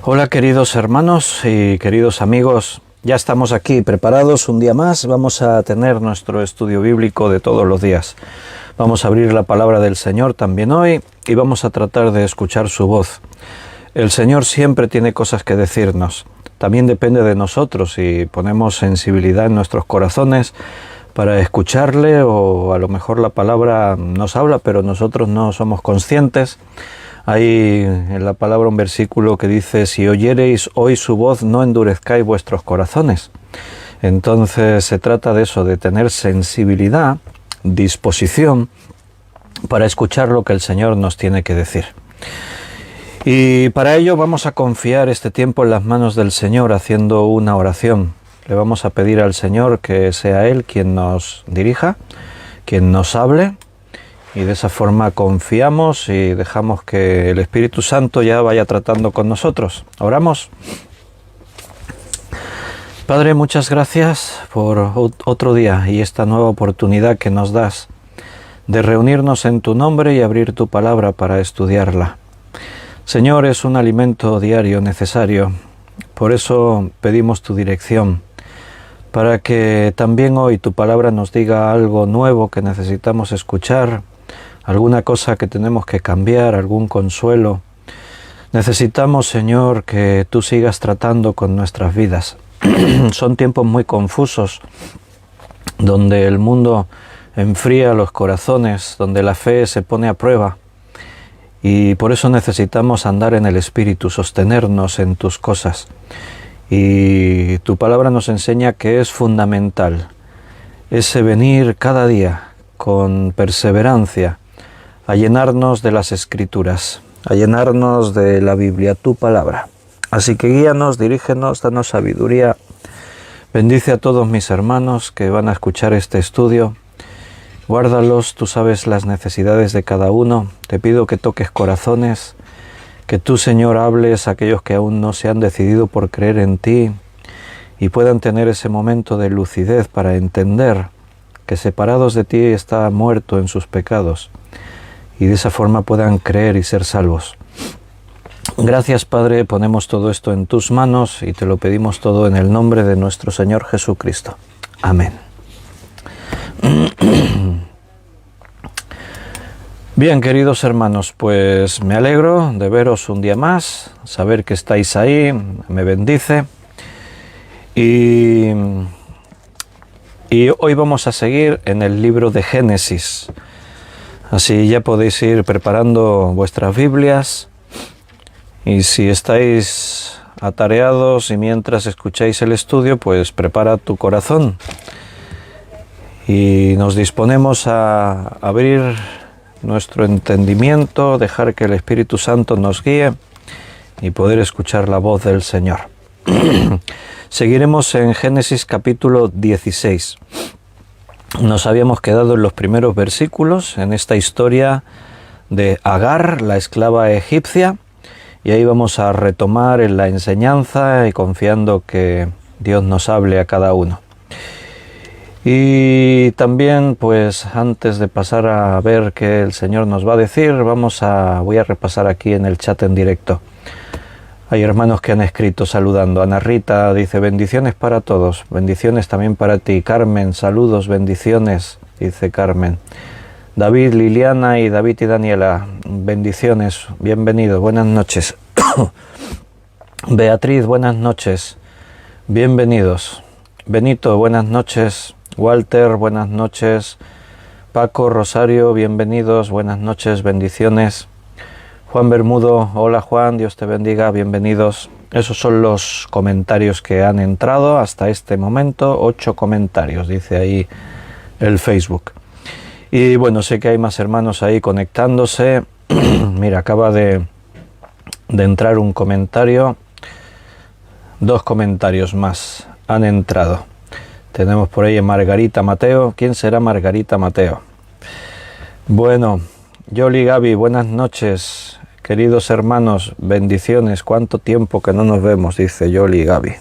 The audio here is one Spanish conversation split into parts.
Hola queridos hermanos y queridos amigos, ya estamos aquí preparados un día más. Vamos a tener nuestro estudio bíblico de todos los días. Vamos a abrir la palabra del Señor también hoy y vamos a tratar de escuchar su voz. El Señor siempre tiene cosas que decirnos. También depende de nosotros si ponemos sensibilidad en nuestros corazones para escucharle, o a lo mejor la palabra nos habla pero nosotros no somos conscientes. Hay en la palabra un versículo que dice: si oyereis hoy su voz, no endurezcáis vuestros corazones. Entonces se trata de eso, de tener sensibilidad, disposición para escuchar lo que el Señor nos tiene que decir. Y para ello vamos a confiar este tiempo en las manos del Señor haciendo una oración. Le vamos a pedir al Señor que sea Él quien nos dirija, quien nos hable. Y de esa forma confiamos y dejamos que el Espíritu Santo ya vaya tratando con nosotros. ¿Oramos? Padre, muchas gracias por otro día y esta nueva oportunidad que nos das de reunirnos en tu nombre y abrir tu palabra para estudiarla. Señor, es un alimento diario necesario. Por eso pedimos tu dirección, para que también hoy tu palabra nos diga algo nuevo que necesitamos escuchar, alguna cosa que tenemos que cambiar, algún consuelo. Necesitamos, Señor, que tú sigas tratando con nuestras vidas. Son tiempos muy confusos, donde el mundo enfría los corazones, donde la fe se pone a prueba. Y por eso necesitamos andar en el Espíritu, sostenernos en tus cosas. Y tu palabra nos enseña que es fundamental ese venir cada día con perseverancia, a llenarnos de las Escrituras, a llenarnos de la Biblia, tu palabra. Así que guíanos, dirígenos, danos sabiduría. Bendice a todos mis hermanos que van a escuchar este estudio. Guárdalos, tú sabes las necesidades de cada uno. Te pido que toques corazones, que tú, Señor, hables a aquellos que aún no se han decidido por creer en ti y puedan tener ese momento de lucidez para entender que separados de ti está muerto en sus pecados, y de esa forma puedan creer y ser salvos. Gracias, Padre, ponemos todo esto en tus manos y te lo pedimos todo en el nombre de nuestro Señor Jesucristo. Amén. Bien, queridos hermanos, pues me alegro de veros un día más, saber que estáis ahí, me bendice. Y hoy vamos a seguir en el libro de Génesis. Así ya podéis ir preparando vuestras Biblias, y si estáis atareados y mientras escucháis el estudio, pues prepara tu corazón y nos disponemos a abrir nuestro entendimiento, dejar que el Espíritu Santo nos guíe y poder escuchar la voz del Señor. Seguiremos en Génesis capítulo 16. Nos habíamos quedado en los primeros versículos, en esta historia de Agar, la esclava egipcia, y ahí vamos a retomar en la enseñanza y confiando que Dios nos hable a cada uno. Y también, pues antes de pasar a ver qué el Señor nos va a decir, voy a repasar aquí en el chat en directo. Hay hermanos que han escrito saludando. Ana Rita dice: bendiciones para todos, bendiciones también para ti. Carmen, saludos, bendiciones, dice Carmen. David, Liliana y David y Daniela, bendiciones, bienvenidos, buenas noches. Beatriz, buenas noches, bienvenidos. Benito, buenas noches. Walter, buenas noches. Paco, Rosario, bienvenidos, buenas noches, bendiciones. Juan Bermudo, hola Juan, Dios te bendiga, bienvenidos. Esos son los comentarios que han entrado hasta este momento, 8 comentarios, dice ahí el Facebook. Y bueno, sé que hay más hermanos ahí conectándose. Mira, acaba de entrar un comentario. 2 comentarios más han entrado. Tenemos por ahí a Margarita Mateo. ¿Quién será Margarita Mateo? Bueno, Yoli Gaby, buenas noches. Queridos hermanos, bendiciones. ¿Cuánto tiempo que no nos vemos? Dice Yoli Gaby.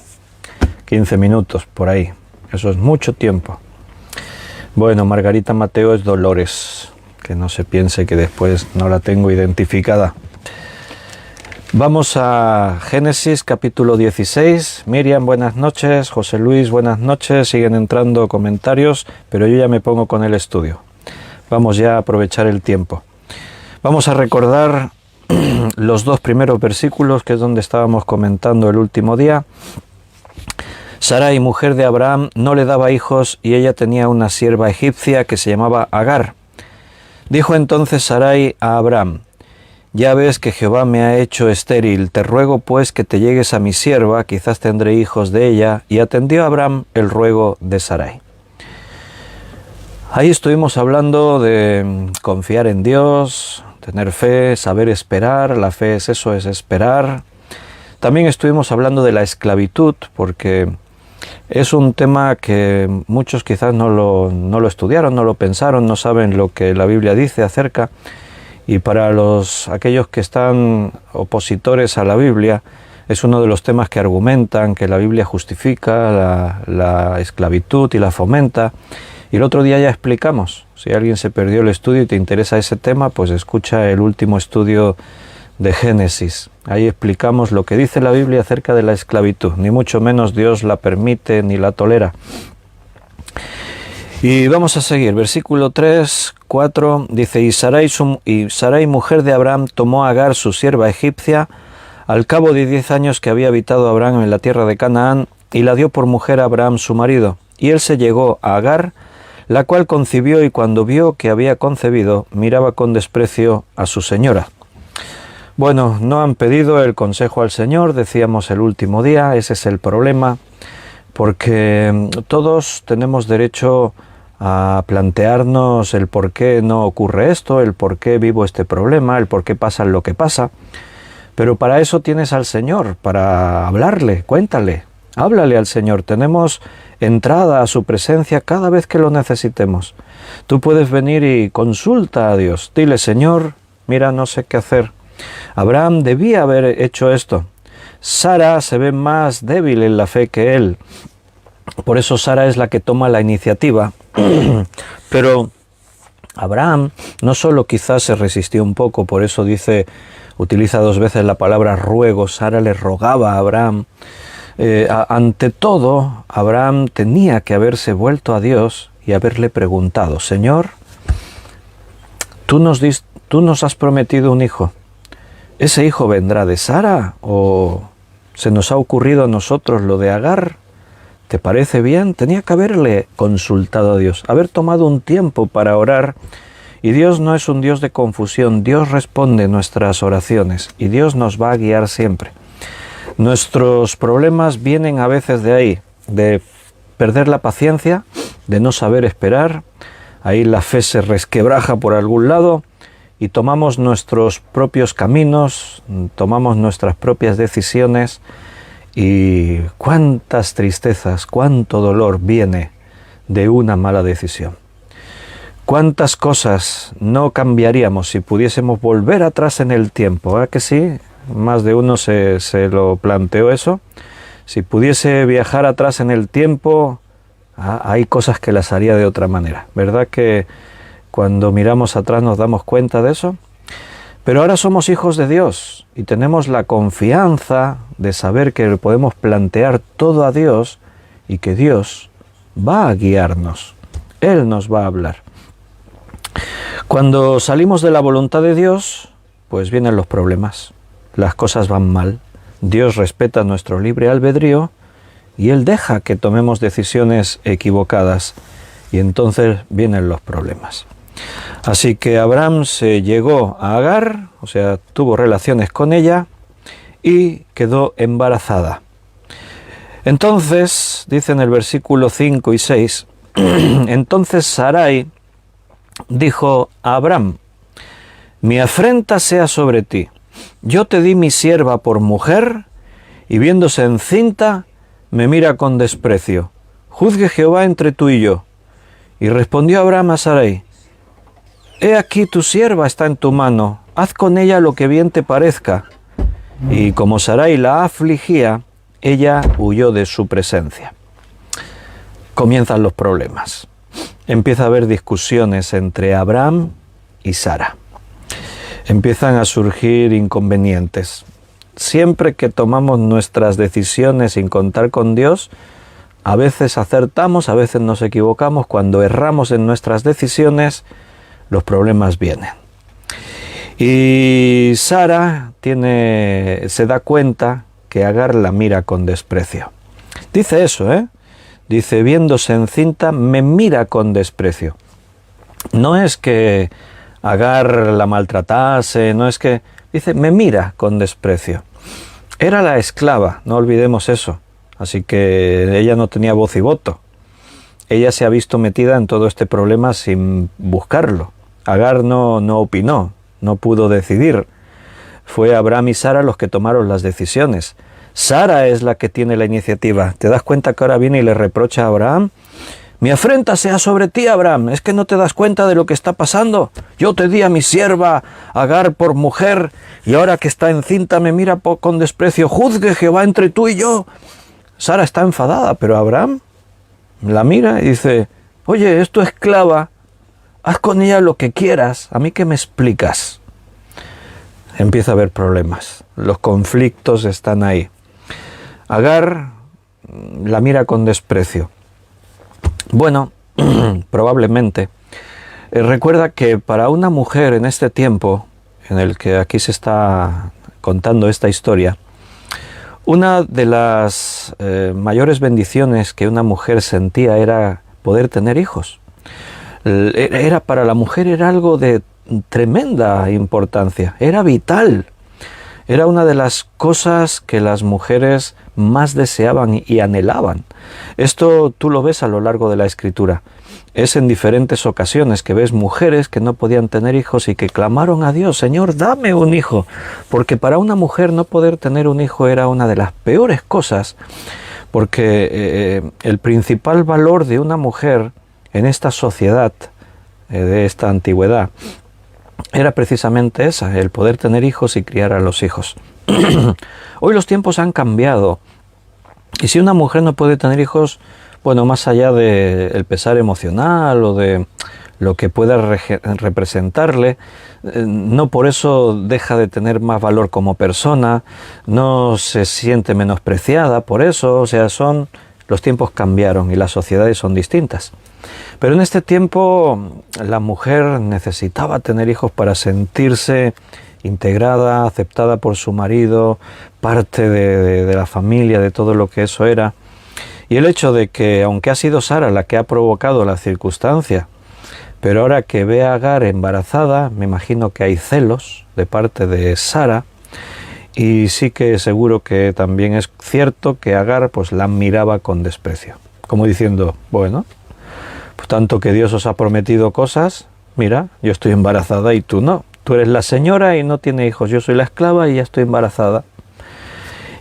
15 minutos por ahí. Eso es mucho tiempo. Bueno, Margarita Mateo es Dolores. Que no se piense que después no la tengo identificada. Vamos a Génesis capítulo 16. Miriam, buenas noches. José Luis, buenas noches. Siguen entrando comentarios, pero yo ya me pongo con el estudio. Vamos ya a aprovechar el tiempo. Vamos a recordar los dos primeros versículos, que es donde estábamos comentando el último día. Sarai, mujer de Abraham, no le daba hijos y ella tenía una sierva egipcia que se llamaba Agar. Dijo entonces Sarai a Abraham: ya ves que Jehová me ha hecho estéril, te ruego pues que te llegues a mi sierva, quizás tendré hijos de ella. Y atendió Abraham el ruego de Sarai. Ahí estuvimos hablando de confiar en Dios, tener fe, saber esperar. La fe es eso, es esperar. También estuvimos hablando de la esclavitud, porque es un tema que muchos quizás no lo estudiaron, no lo pensaron, no saben lo que la Biblia dice acerca. Y para aquellos que están opositores a la Biblia, es uno de los temas que argumentan que la Biblia justifica la esclavitud y la fomenta. Y el otro día ya explicamos. Si alguien se perdió el estudio y te interesa ese tema, pues escucha el último estudio de Génesis. Ahí explicamos lo que dice la Biblia acerca de la esclavitud. Ni mucho menos Dios la permite ni la tolera. Y vamos a seguir, versículo 3, 4, dice: y Sarai, mujer de Abraham, tomó a Agar, su sierva egipcia, al cabo de 10 años que había habitado Abraham en la tierra de Canaán, y la dio por mujer a Abraham su marido. Y él se llegó a Agar, la cual concibió, y cuando vio que había concebido, miraba con desprecio a su señora. Bueno, no han pedido el consejo al Señor, decíamos el último día. Ese es el problema, porque todos tenemos derecho a plantearnos el por qué no ocurre esto, el por qué vivo este problema, el por qué pasa lo que pasa. Pero para eso tienes al Señor, para hablarle, cuéntale, háblale al Señor. Tenemos entrada a su presencia cada vez que lo necesitemos. Tú puedes venir y consulta a Dios. Dile: Señor, mira, no sé qué hacer. Abraham debía haber hecho esto. Sara se ve más débil en la fe que él. Por eso Sara es la que toma la iniciativa. Pero Abraham no solo quizás se resistió un poco, por eso utiliza 2 veces la palabra ruego. Sara le rogaba a Abraham. Ante todo, Abraham tenía que haberse vuelto a Dios y haberle preguntado: Señor, tú nos has prometido un hijo. ¿Ese hijo vendrá de Sara o se nos ha ocurrido a nosotros lo de Agar? ¿Te parece bien? Tenía que haberle consultado a Dios, haber tomado un tiempo para orar. Y Dios no es un Dios de confusión. Dios responde nuestras oraciones y Dios nos va a guiar siempre. Nuestros problemas vienen a veces de ahí, de perder la paciencia, de no saber esperar. Ahí la fe se resquebraja por algún lado y tomamos nuestros propios caminos, tomamos nuestras propias decisiones. Y cuántas tristezas, cuánto dolor viene de una mala decisión. Cuántas cosas no cambiaríamos si pudiésemos volver atrás en el tiempo. ¿Verdad que sí? Más de uno se lo planteó eso. Si pudiese viajar atrás en el tiempo, hay cosas que las haría de otra manera. ¿Verdad que cuando miramos atrás nos damos cuenta de eso? Pero ahora somos hijos de Dios y tenemos la confianza de saber que le podemos plantear todo a Dios y que Dios va a guiarnos. Él nos va a hablar. Cuando salimos de la voluntad de Dios, pues vienen los problemas. Las cosas van mal. Dios respeta nuestro libre albedrío y Él deja que tomemos decisiones equivocadas y entonces vienen los problemas. Así que Abraham se llegó a Agar, o sea, tuvo relaciones con ella y quedó embarazada. Entonces, dice en el versículo 5 y 6, entonces Sarai dijo a Abraham: mi afrenta sea sobre ti. Yo te di mi sierva por mujer y viéndose encinta me mira con desprecio. Juzgue Jehová entre tú y yo. Y respondió Abraham a Sarai: he aquí tu sierva está en tu mano, haz con ella lo que bien te parezca. Y como Sarai la afligía, ella huyó de su presencia. Comienzan los problemas. Empieza a haber discusiones entre Abraham y Sara. Empiezan a surgir inconvenientes. siempre que tomamos nuestras decisiones sin contar con Dios, a veces acertamos, a veces nos equivocamos. Cuando erramos en nuestras decisiones, los problemas vienen. Y Sara se da cuenta que Agar la mira con desprecio. Dice eso, Dice, viéndose encinta, me mira con desprecio. No es que Agar la maltratase, no es que... Dice, me mira con desprecio. Era la esclava, no olvidemos eso. Así que ella no tenía voz y voto. Ella se ha visto metida en todo este problema sin buscarlo. Agar no opinó, no pudo decidir. Fue Abraham y Sara los que tomaron las decisiones. Sara es la que tiene la iniciativa. ¿Te das cuenta que ahora viene y le reprocha a Abraham? Mi afrenta sea sobre ti, Abraham. ¿Es que no te das cuenta de lo que está pasando? Yo te di a mi sierva Agar por mujer y ahora que está encinta me mira con desprecio. Juzgue Jehová entre tú y yo. Sara está enfadada, pero Abraham la mira y dice, oye, es tu esclava, haz con ella lo que quieras, ¿a mí qué me explicas? Empieza a haber problemas, los conflictos están ahí. Agar la mira con desprecio. Bueno, probablemente. Recuerda que para una mujer en este tiempo, en el que aquí se está contando esta historia, una de las mayores bendiciones que una mujer sentía era poder tener hijos. Para la mujer era algo de tremenda importancia, era vital. Era una de las cosas que las mujeres más deseaban y anhelaban. Esto tú lo ves a lo largo de la Escritura. Es en diferentes ocasiones que ves mujeres que no podían tener hijos y que clamaron a Dios, Señor, dame un hijo. Porque para una mujer no poder tener un hijo era una de las peores cosas, porque el principal valor de una mujer en esta sociedad, de esta antigüedad, era precisamente esa, el poder tener hijos y criar a los hijos. Hoy los tiempos han cambiado. Y si una mujer no puede tener hijos, bueno, más allá del pesar emocional o de lo que pueda representarle, no por eso deja de tener más valor como persona, no se siente menospreciada por eso, o sea, los tiempos cambiaron y las sociedades son distintas. Pero en este tiempo la mujer necesitaba tener hijos para sentirse integrada, aceptada por su marido, parte de la familia, de todo lo que eso era. Y el hecho de que, aunque ha sido Sara la que ha provocado la circunstancia, pero ahora que ve a Agar embarazada, me imagino que hay celos de parte de Sara, y sí que seguro que también es cierto que Agar pues la miraba con desprecio, como diciendo, bueno, pues tanto que Dios os ha prometido cosas, mira, yo estoy embarazada y tú no. Tú eres la señora y no tienes hijos, yo soy la esclava y ya estoy embarazada.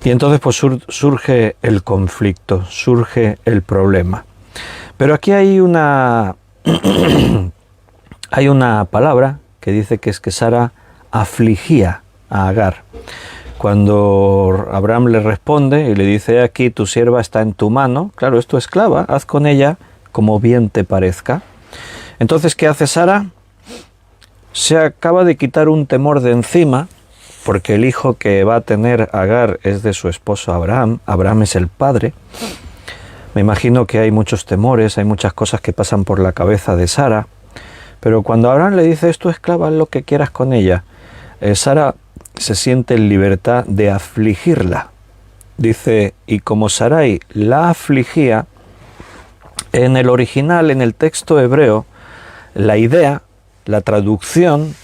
Y entonces pues surge el conflicto, surge el problema. Pero aquí hay una palabra que dice que es que Sara afligía a Agar. Cuando Abraham le responde y le dice, aquí tu sierva está en tu mano, claro, es tu esclava, haz con ella como bien te parezca. Entonces, ¿qué hace Sara? Se acaba de quitar un temor de encima, porque el hijo que va a tener Agar es de su esposo Abraham. Abraham es el padre. Me imagino que hay muchos temores, hay muchas cosas que pasan por la cabeza de Sara. Pero cuando Abraham le dice, es tu esclava, haz lo que quieras con ella, Sara se siente en libertad de afligirla. Dice, y como Sarai la afligía, en el original, en el texto hebreo, la idea, la traducción,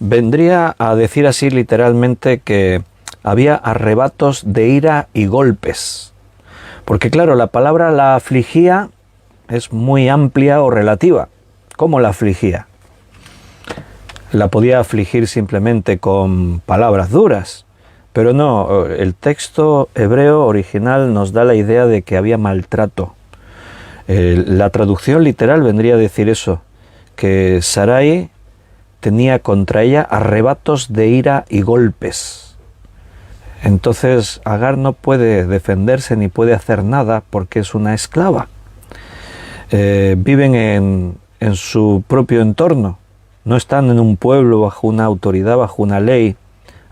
vendría a decir así literalmente que había arrebatos de ira y golpes. Porque claro, la palabra la afligía es muy amplia o relativa. ¿Cómo la afligía? La podía afligir simplemente con palabras duras, pero no, el texto hebreo original nos da la idea de que había maltrato. La traducción literal vendría a decir eso, que Sarai tenía contra ella arrebatos de ira y golpes. Entonces Agar no puede defenderse ni puede hacer nada porque es una esclava. Viven en su propio entorno, no están en un pueblo bajo una autoridad, bajo una ley.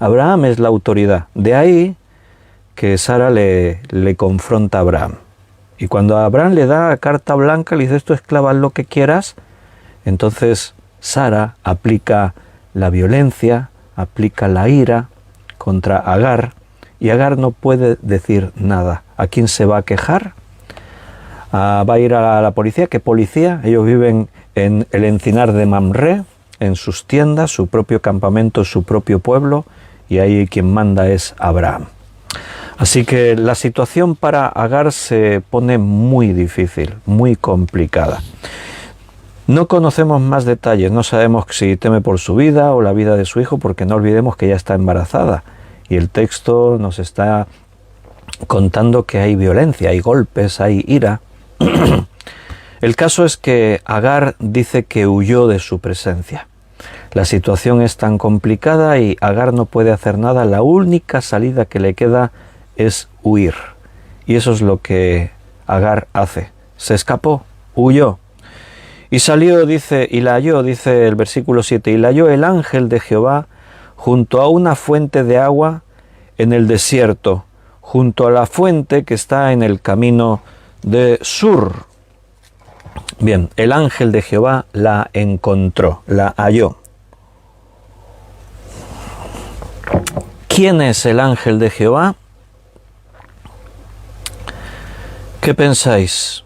Abraham es la autoridad. De ahí que Sara le confronta a Abraham. Y cuando Abraham le da carta blanca, le dice, esto esclava, haz lo que quieras, entonces Sara aplica la violencia, aplica la ira contra Agar, y Agar no puede decir nada. ¿A quién se va a quejar? Va a ir a la policía. ¿Qué policía? Ellos viven en el encinar de Mamre, en sus tiendas, su propio campamento, su propio pueblo, y ahí quien manda es Abraham. Así que la situación para Agar se pone muy difícil, muy complicada. No conocemos más detalles, no sabemos si teme por su vida o la vida de su hijo, porque no olvidemos que ella está embarazada y el texto nos está contando que hay violencia, hay golpes, hay ira. El caso es que Agar dice que huyó de su presencia. La situación es tan complicada y Agar no puede hacer nada, la única salida que le queda es huir. Y eso es lo que Agar hace. Se escapó, huyó. Y salió, dice, y la halló, dice el versículo 7, y la halló el ángel de Jehová junto a una fuente de agua en el desierto, junto a la fuente que está en el camino de Sur. Bien, el ángel de Jehová la encontró, la halló. ¿Quién es el ángel de Jehová? ¿Qué pensáis?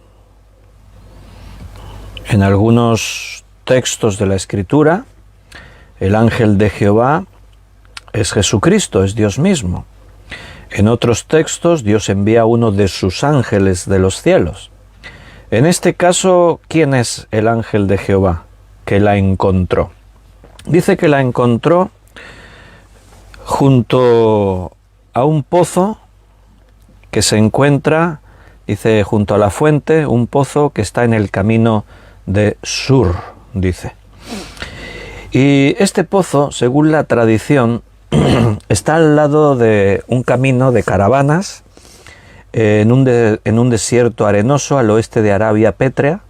En algunos textos de la Escritura, el ángel de Jehová es Jesucristo, es Dios mismo. En otros textos, Dios envía a uno de sus ángeles de los cielos. En este caso, ¿quién es el ángel de Jehová que la encontró? Dice que la encontró junto a un pozo que se encuentra, dice, junto a la fuente, un pozo que está en el camino de Sur, dice. Y este pozo, según la tradición, está al lado de un camino de caravanas en un desierto arenoso al oeste de Arabia Pétrea,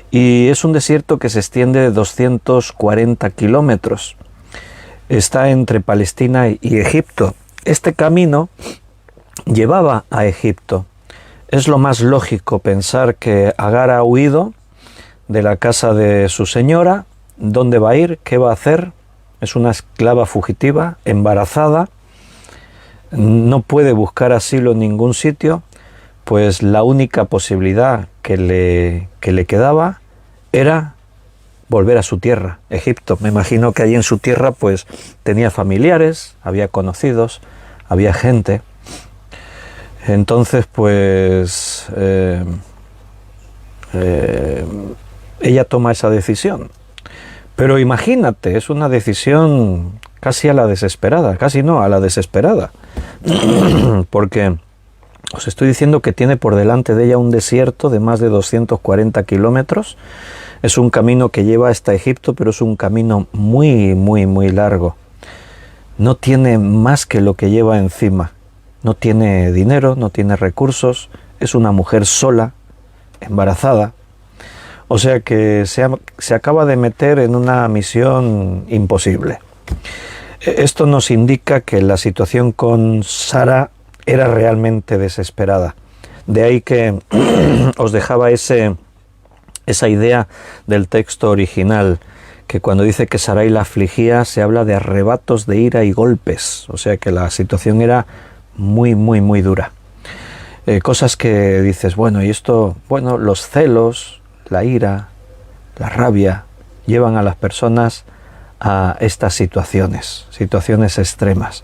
y es un desierto que se extiende de 240 kilómetros. Está entre Palestina y Egipto. Este camino llevaba a Egipto. Es lo más lógico pensar que Agar ha huido de la casa de su señora. ¿Dónde va a ir? ¿Qué va a hacer? Es una esclava fugitiva, embarazada, no puede buscar asilo en ningún sitio, pues la única posibilidad que le quedaba era volver a su tierra, Egipto. Me imagino que allí en su tierra pues tenía familiares, había conocidos, había gente. Entonces pues ella toma esa decisión. Pero imagínate, es una decisión casi a la desesperada, casi no, a la desesperada. Porque os estoy diciendo que tiene por delante de ella un desierto de más de 240 kilómetros. Es un camino que lleva hasta Egipto, pero es un camino muy, muy, muy largo. No tiene más que lo que lleva encima. No tiene dinero, no tiene recursos. Es una mujer sola, embarazada. O sea que se acaba de meter en una misión imposible. Esto nos indica que la situación con Sara era realmente desesperada. De ahí que os dejaba esa idea del texto original, que cuando dice que Sarai la afligía, se habla de arrebatos de ira y golpes. O sea que la situación era muy, muy, muy dura. Cosas que dices, bueno, y esto, bueno, los celos, la ira, la rabia, llevan a las personas a estas situaciones extremas.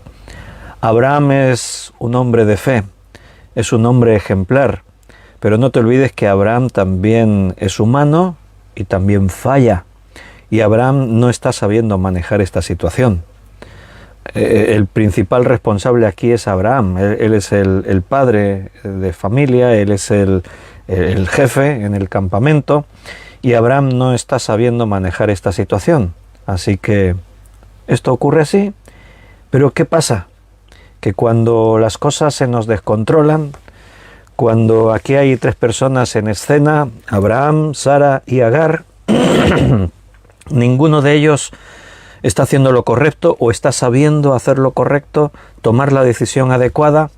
Abraham es un hombre de fe, es un hombre ejemplar, pero no te olvides que Abraham también es humano y también falla, y Abraham no está sabiendo manejar esta situación. El principal responsable aquí es Abraham. Él es el padre de familia, él es el jefe en el campamento, y Abraham no está sabiendo manejar esta situación. Así que esto ocurre así, pero ¿qué pasa? Que cuando las cosas se nos descontrolan, cuando aquí hay tres personas en escena, Abraham, Sara y Agar, ninguno de ellos está haciendo lo correcto o está sabiendo hacer lo correcto, tomar la decisión adecuada,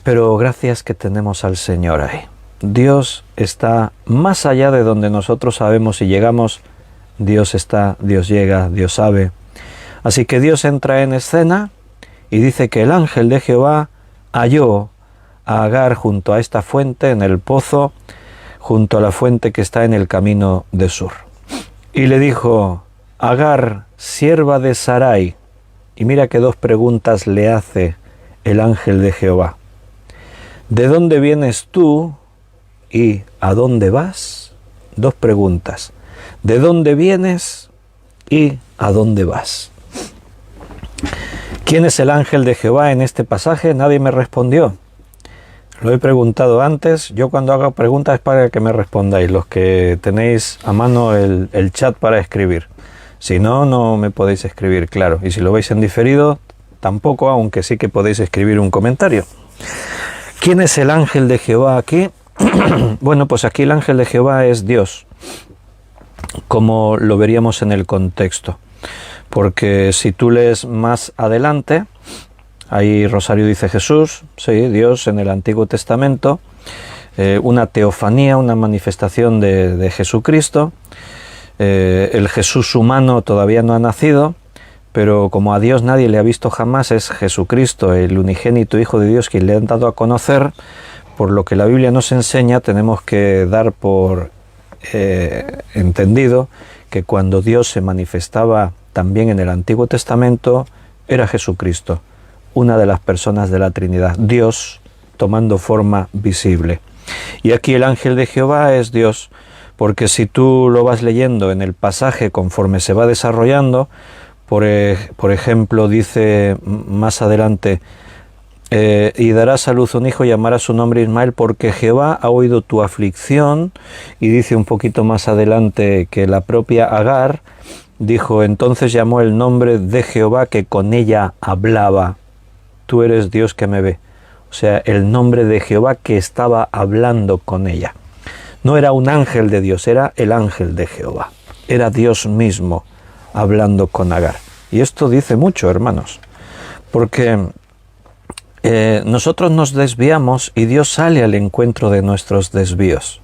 pero gracias que tenemos al Señor ahí. Dios está más allá de donde nosotros sabemos y llegamos. Dios está, Dios llega, Dios sabe. Así que Dios entra en escena y dice que el ángel de Jehová halló a Agar junto a esta fuente, en el pozo, junto a la fuente que está en el camino de Sur. Y le dijo: Agar, sierva de Sarai. Y mira que dos preguntas le hace el ángel de Jehová. ¿De dónde vienes tú y a dónde vas? Dos preguntas. ¿De dónde vienes y a dónde vas? ¿Quién es el ángel de Jehová en este pasaje? Nadie me respondió. Lo he preguntado antes. Yo cuando hago preguntas es para que me respondáis, los que tenéis a mano el chat para escribir. Si no, no me podéis escribir, claro. Y si lo veis en diferido, tampoco, aunque sí que podéis escribir un comentario. ¿Quién es el ángel de Jehová aquí? Bueno, pues aquí el ángel de Jehová es Dios, como lo veríamos en el contexto. Porque si tú lees más adelante, ahí Rosario dice Jesús, sí, Dios en el Antiguo Testamento, una teofanía, una manifestación de Jesucristo. El Jesús humano todavía no ha nacido, pero como a Dios nadie le ha visto jamás, es Jesucristo, el unigénito Hijo de Dios, quien le han dado a conocer. Por lo que la Biblia nos enseña, tenemos que dar por entendido que cuando Dios se manifestaba también en el Antiguo Testamento, era Jesucristo, una de las personas de la Trinidad, Dios tomando forma visible. Y aquí el ángel de Jehová es Dios, porque si tú lo vas leyendo en el pasaje conforme se va desarrollando, por ejemplo, dice más adelante, y darás a luz un hijo y llamarás su nombre Ismael, porque Jehová ha oído tu aflicción. Y dice un poquito más adelante que la propia Agar dijo: entonces llamó el nombre de Jehová que con ella hablaba. Tú eres Dios que me ve. O sea, el nombre de Jehová que estaba hablando con ella. No era un ángel de Dios, era el ángel de Jehová. Era Dios mismo hablando con Agar. Y esto dice mucho, hermanos, porque nosotros nos desviamos y Dios sale al encuentro de nuestros desvíos.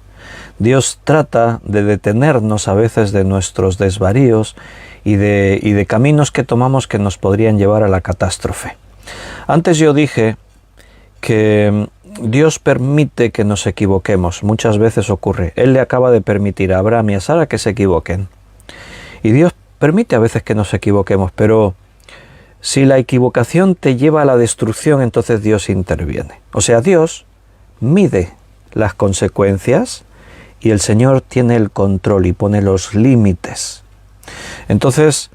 Dios trata de detenernos a veces de nuestros desvaríos y de caminos que tomamos que nos podrían llevar a la catástrofe. Antes yo dije que Dios permite que nos equivoquemos. Muchas veces ocurre. Él le acaba de permitir a Abraham y a Sara que se equivoquen. Y Dios permite a veces que nos equivoquemos, pero si la equivocación te lleva a la destrucción, entonces Dios interviene. O sea, Dios mide las consecuencias y el Señor tiene el control y pone los límites. Entonces,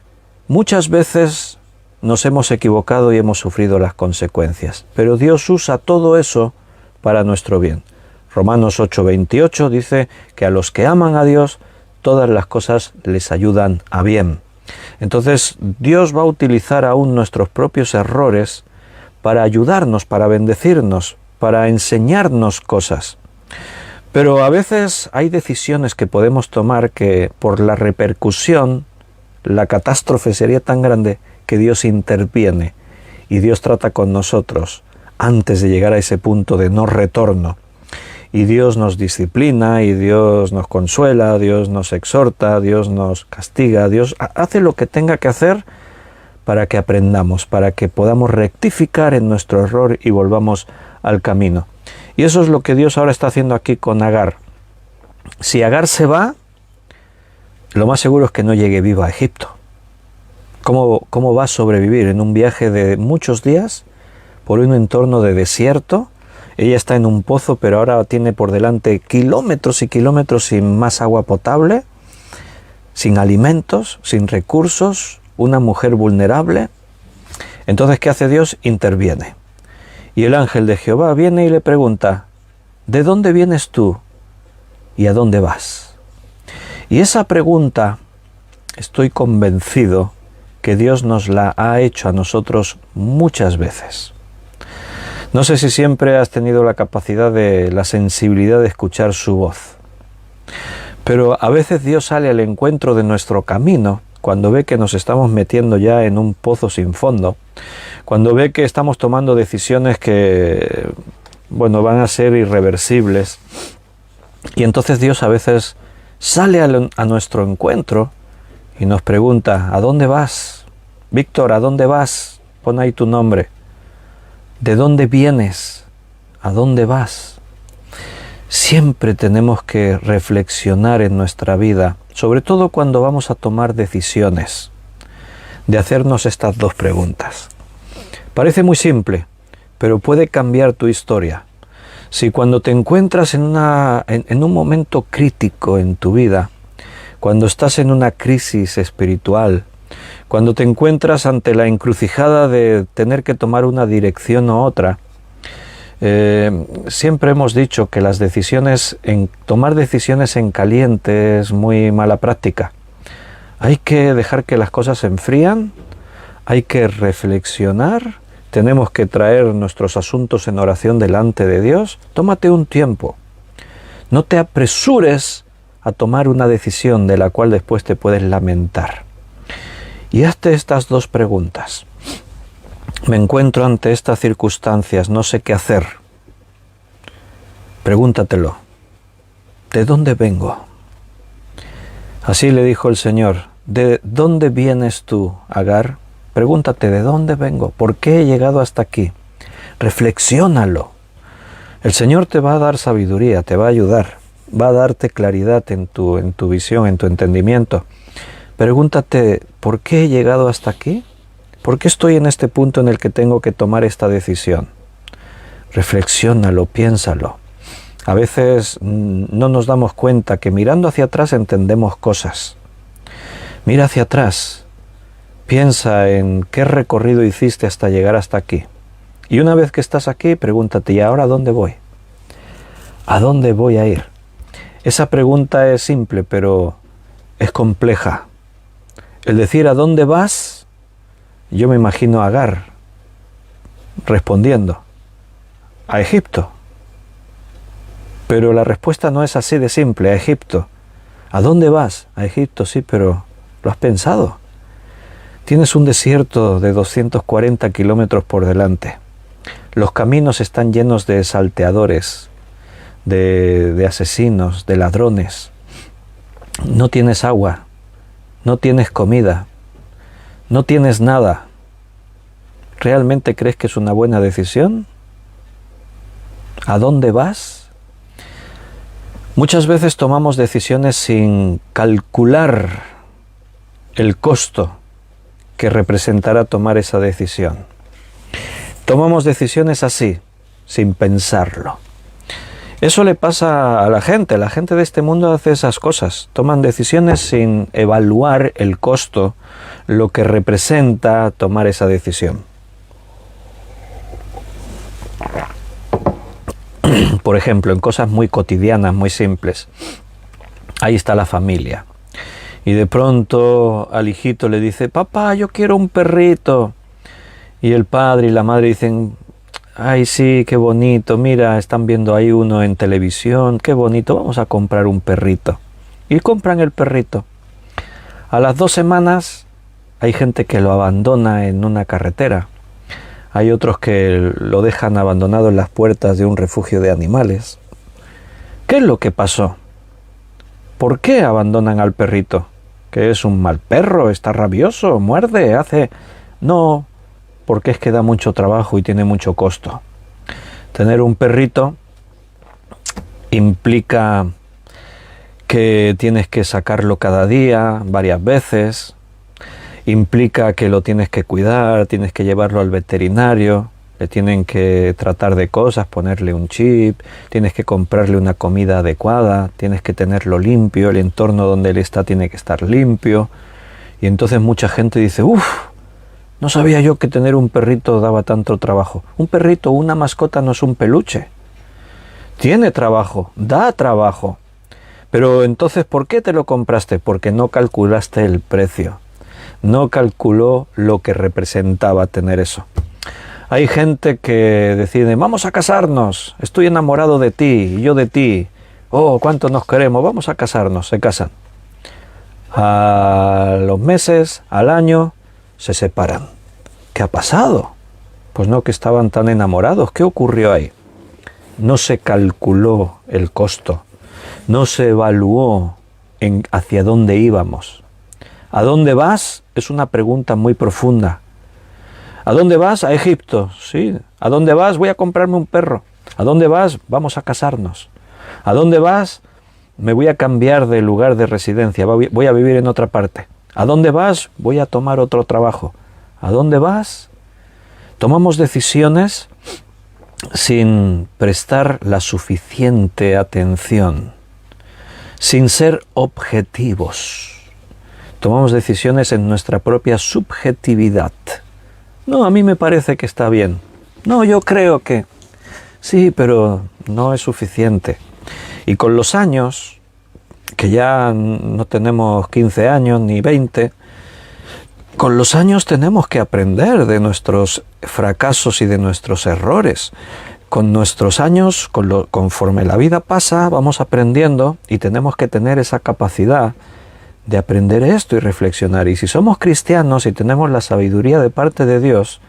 muchas veces nos hemos equivocado y hemos sufrido las consecuencias, pero Dios usa todo eso para nuestro bien. Romanos 8:28 dice que a los que aman a Dios, todas las cosas les ayudan a bien. Entonces Dios va a utilizar aún nuestros propios errores para ayudarnos, para bendecirnos, para enseñarnos cosas. Pero a veces hay decisiones que podemos tomar que por la repercusión, la catástrofe sería tan grande que Dios interviene y Dios trata con nosotros antes de llegar a ese punto de no retorno. Y Dios nos disciplina, y Dios nos consuela, Dios nos exhorta, Dios nos castiga, Dios hace lo que tenga que hacer para que aprendamos, para que podamos rectificar en nuestro error y volvamos al camino. Y eso es lo que Dios ahora está haciendo aquí con Agar. Si Agar se va, lo más seguro es que no llegue viva a Egipto. ¿Cómo va a sobrevivir en un viaje de muchos días por un entorno de desierto? Ella está en un pozo, pero ahora tiene por delante kilómetros y kilómetros sin más agua potable, sin alimentos, sin recursos, una mujer vulnerable. Entonces, ¿qué hace Dios? Interviene. Y el ángel de Jehová viene y le pregunta: ¿de dónde vienes tú y a dónde vas? Y esa pregunta, estoy convencido que Dios nos la ha hecho a nosotros muchas veces. No sé si siempre has tenido la capacidad la sensibilidad de escuchar su voz, pero a veces Dios sale al encuentro de nuestro camino cuando ve que nos estamos metiendo ya en un pozo sin fondo, cuando ve que estamos tomando decisiones que, bueno, van a ser irreversibles, y entonces Dios a veces sale a nuestro encuentro y nos pregunta: ¿a dónde vas? Víctor, ¿a dónde vas? Pon ahí tu nombre. ¿De dónde vienes? ¿A dónde vas? Siempre tenemos que reflexionar en nuestra vida, sobre todo cuando vamos a tomar decisiones, de hacernos estas dos preguntas. Parece muy simple, pero puede cambiar tu historia. Si cuando te encuentras en un momento crítico en tu vida, cuando estás en una crisis espiritual, cuando te encuentras ante la encrucijada de tener que tomar una dirección u otra, siempre hemos dicho que tomar decisiones en caliente es muy mala práctica. Hay que dejar que las cosas se enfrían, hay que reflexionar, tenemos que traer nuestros asuntos en oración delante de Dios. Tómate un tiempo. No te apresures a tomar una decisión de la cual después te puedes lamentar. Y hazte estas dos preguntas. Me encuentro ante estas circunstancias, no sé qué hacer. Pregúntatelo. ¿De dónde vengo? Así le dijo el Señor: ¿de dónde vienes tú, Agar? Pregúntate: ¿de dónde vengo? ¿Por qué he llegado hasta aquí? Reflexiónalo. El Señor te va a dar sabiduría, te va a ayudar, va a darte claridad en tu visión, en tu entendimiento. Pregúntate: ¿por qué he llegado hasta aquí? ¿Por qué estoy en este punto en el que tengo que tomar esta decisión? Reflexiónalo, piénsalo. A veces no nos damos cuenta que mirando hacia atrás entendemos cosas. Mira hacia atrás, piensa en qué recorrido hiciste hasta llegar hasta aquí. Y una vez que estás aquí, pregúntate: ¿y ahora a dónde voy? ¿A dónde voy a ir? Esa pregunta es simple, pero es compleja. El decir ¿a dónde vas? Yo me imagino a Agar respondiendo: a Egipto. Pero la respuesta no es así de simple: a Egipto. ¿A dónde vas? A Egipto, sí, pero ¿lo has pensado? Tienes un desierto de 240 kilómetros por delante. Los caminos están llenos de salteadores, de asesinos, de ladrones. No tienes agua, no tienes comida, no tienes nada. ¿Realmente crees que es una buena decisión? ¿A dónde vas? Muchas veces tomamos decisiones sin calcular el costo que representará tomar esa decisión. Tomamos decisiones así, sin pensarlo. Eso le pasa a la gente de este mundo hace esas cosas. Toman decisiones sin evaluar el costo, lo que representa tomar esa decisión. Por ejemplo, en cosas muy cotidianas, muy simples. Ahí está la familia. Y de pronto al hijito le dice: papá, yo quiero un perrito. Y el padre y la madre dicen: ay, sí, qué bonito, mira, están viendo ahí uno en televisión, qué bonito, vamos a comprar un perrito. Y compran el perrito. A las 2 semanas hay gente que lo abandona en una carretera. Hay otros que lo dejan abandonado en las puertas de un refugio de animales. ¿Qué es lo que pasó? ¿Por qué abandonan al perrito? ¿Que es un mal perro? ¿Está rabioso? ¿Muerde? ¿Hace...? No, porque es que da mucho trabajo y tiene mucho costo. Tener un perrito implica que tienes que sacarlo cada día, varias veces. Implica que lo tienes que cuidar, tienes que llevarlo al veterinario, le tienen que tratar de cosas, ponerle un chip, tienes que comprarle una comida adecuada, tienes que tenerlo limpio, el entorno donde él está tiene que estar limpio. Y entonces mucha gente dice: uff, no sabía yo que tener un perrito daba tanto trabajo. Un perrito, una mascota no es un peluche. Tiene trabajo, da trabajo. Pero entonces, ¿por qué te lo compraste? Porque no calculaste el precio. No calculó lo que representaba tener eso. Hay gente que decide: vamos a casarnos, estoy enamorado de ti y yo de ti. Oh, cuánto nos queremos, vamos a casarnos, se casan. A los meses, al año, se separan. ¿Qué ha pasado? Pues no, que estaban tan enamorados. ¿Qué ocurrió ahí? No se calculó el costo, no se evaluó hacia dónde íbamos. ¿A dónde vas? Es una pregunta muy profunda. ¿A dónde vas? A Egipto, sí. ¿A dónde vas? Voy a comprarme un perro. ¿A dónde vas? Vamos a casarnos. ¿A dónde vas? Me voy a cambiar de lugar de residencia, voy a vivir en otra parte. ¿A dónde vas? Voy a tomar otro trabajo. ¿A dónde vas? Tomamos decisiones sin prestar la suficiente atención, sin ser objetivos. Tomamos decisiones en nuestra propia subjetividad. No, a mí me parece que está bien. No, yo creo que... Sí, pero no es suficiente. Y con los años, que ya no tenemos 15 años ni 20, con los años tenemos que aprender de nuestros fracasos y de nuestros errores. Con nuestros años, conforme la vida pasa, vamos aprendiendo y tenemos que tener esa capacidad de aprender esto y reflexionar. Y si somos cristianos y tenemos la sabiduría de parte de Dios,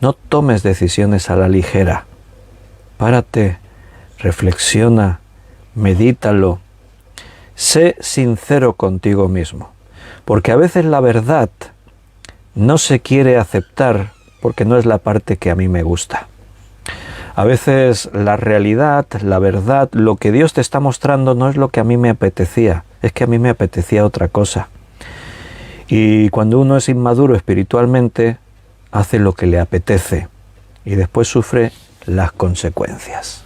no tomes decisiones a la ligera. Párate, reflexiona, medítalo. Sé sincero contigo mismo, porque a veces la verdad no se quiere aceptar porque no es la parte que a mí me gusta. A veces la realidad, la verdad, lo que Dios te está mostrando no es lo que a mí me apetecía, es que a mí me apetecía otra cosa. Y cuando uno es inmaduro espiritualmente, hace lo que le apetece y después sufre las consecuencias.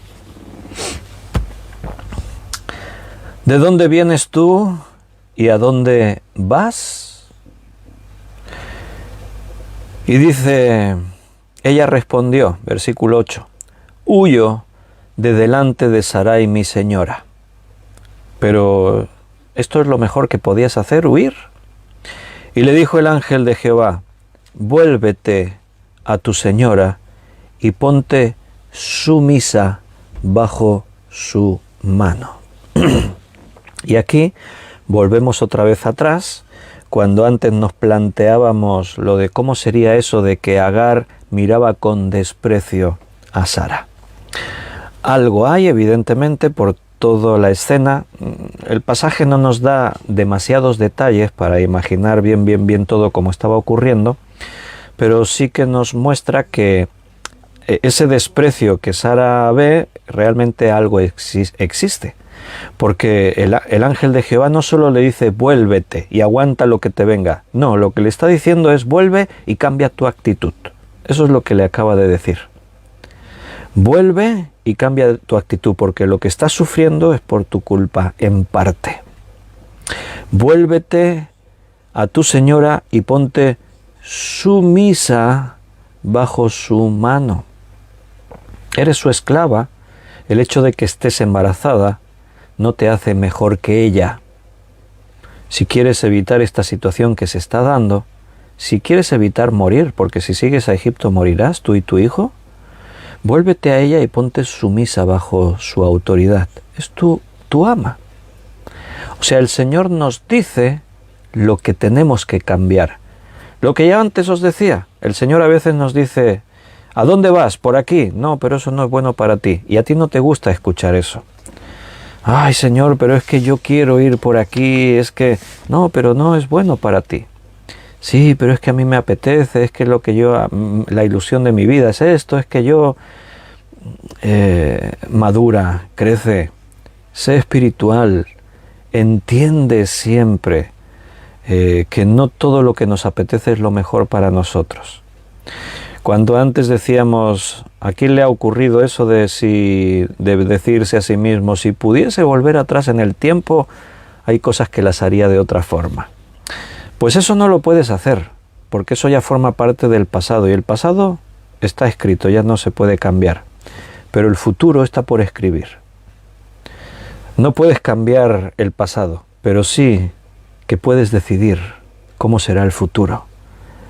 ¿De dónde vienes tú y a dónde vas? Y dice, ella respondió, versículo 8, huyo de delante de Sarai mi señora. Pero esto es lo mejor que podías hacer, huir. Y le dijo el ángel de Jehová, vuélvete a tu señora y ponte sumisa bajo su mano. Y aquí volvemos otra vez atrás, cuando antes nos planteábamos lo de cómo sería eso de que Agar miraba con desprecio a Sara. Algo hay, evidentemente, por toda la escena. El pasaje no nos da demasiados detalles para imaginar bien todo cómo estaba ocurriendo, pero sí que nos muestra que ese desprecio que Sara ve, realmente algo existe. Porque el ángel de Jehová no solo le dice vuélvete y aguanta lo que te venga. No, lo que le está diciendo es vuelve y cambia tu actitud. Eso es lo que le acaba de decir. Vuelve y cambia tu actitud, porque lo que estás sufriendo es por tu culpa, en parte. Vuélvete a tu señora y ponte sumisa bajo su mano. Eres su esclava. El hecho de que estés embarazada no te hace mejor que ella. Si quieres evitar esta situación que se está dando, si quieres evitar morir, porque si sigues a Egipto morirás, tú y tu hijo, vuélvete a ella y ponte sumisa bajo su autoridad. Es tu ama. O sea, el Señor nos dice lo que tenemos que cambiar. Lo que ya antes os decía, el Señor a veces nos dice, ¿a dónde vas? ¿Por aquí? No, pero eso no es bueno para ti. Y a ti no te gusta escuchar eso. Ay, Señor, pero es que yo quiero ir por aquí, es que... No, pero no es bueno para ti. Sí, pero es que a mí me apetece, es que lo que yo... La ilusión de mi vida es esto, es que yo... madura, crece, sé espiritual, entiende siempre que no todo lo que nos apetece es lo mejor para nosotros. Cuando antes decíamos, ¿a quién le ha ocurrido eso de decirse a sí mismo, si pudiese volver atrás en el tiempo, hay cosas que las haría de otra forma? Pues eso no lo puedes hacer, porque eso ya forma parte del pasado, y el pasado está escrito, ya no se puede cambiar, pero el futuro está por escribir. No puedes cambiar el pasado, pero sí que puedes decidir cómo será el futuro.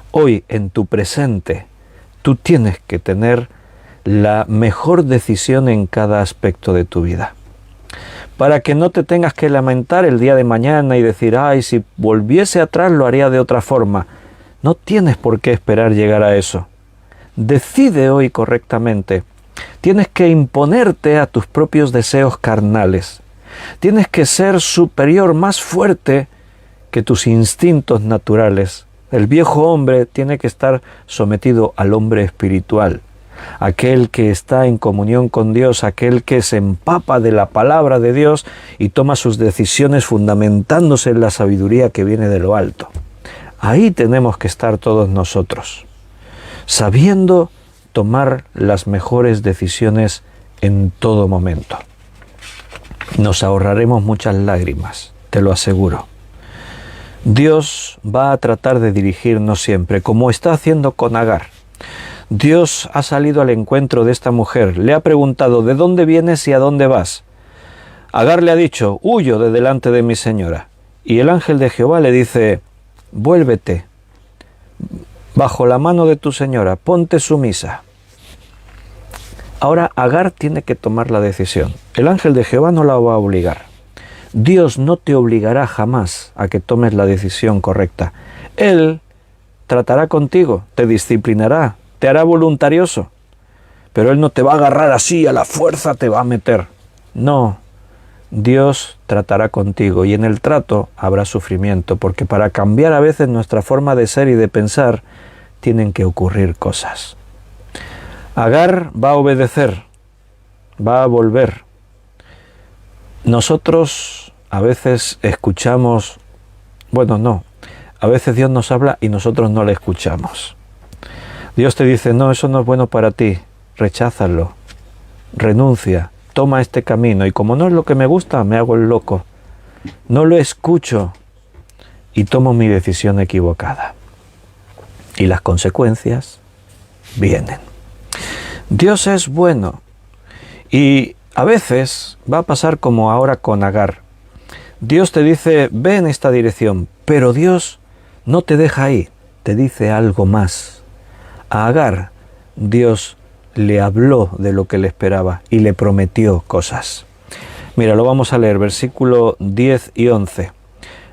Hoy, en tu presente, tú tienes que tener la mejor decisión en cada aspecto de tu vida. para que no te tengas que lamentar el día de mañana y decir, ay, si volviese atrás lo haría de otra forma. No tienes por qué esperar llegar a eso. Decide hoy correctamente. Tienes que imponerte a tus propios deseos carnales. Tienes que ser superior, más fuerte que tus instintos naturales. El viejo hombre tiene que estar sometido al hombre espiritual, aquel que está en comunión con Dios, aquel que se empapa de la palabra de Dios y toma sus decisiones fundamentándose en la sabiduría que viene de lo alto. Ahí tenemos que estar todos nosotros, sabiendo tomar las mejores decisiones en todo momento. Nos ahorraremos muchas lágrimas, te lo aseguro. Dios va a tratar de dirigirnos siempre, como está haciendo con Agar. Dios ha salido al encuentro de esta mujer, le ha preguntado, ¿de dónde vienes y a dónde vas? Agar le ha dicho, huyo de delante de mi señora. Y el ángel de Jehová le dice, vuélvete, bajo la mano de tu señora, ponte sumisa. Ahora Agar tiene que tomar la decisión. El ángel de Jehová no la va a obligar. Dios no te obligará jamás a que tomes la decisión correcta. Él tratará contigo, te disciplinará, te hará voluntarioso. Pero Él no te va a agarrar así, a la fuerza te va a meter. No, Dios tratará contigo y en el trato habrá sufrimiento, porque para cambiar a veces nuestra forma de ser y de pensar, tienen que ocurrir cosas. Agar va a obedecer, va a volver. Nosotros a veces escuchamos, a veces Dios nos habla y nosotros no le escuchamos. Dios te dice, no, eso no es bueno para ti, recházalo, renuncia, toma este camino y como no es lo que me gusta, me hago el loco. No lo escucho y tomo mi decisión equivocada. Y las consecuencias vienen. Dios es bueno y a veces va a pasar como ahora con Agar. Dios te dice, ve en esta dirección, pero Dios no te deja ahí, te dice algo más. A Agar, Dios le habló de lo que le esperaba y le prometió cosas. Mira, lo vamos a leer, versículo 10 y 11.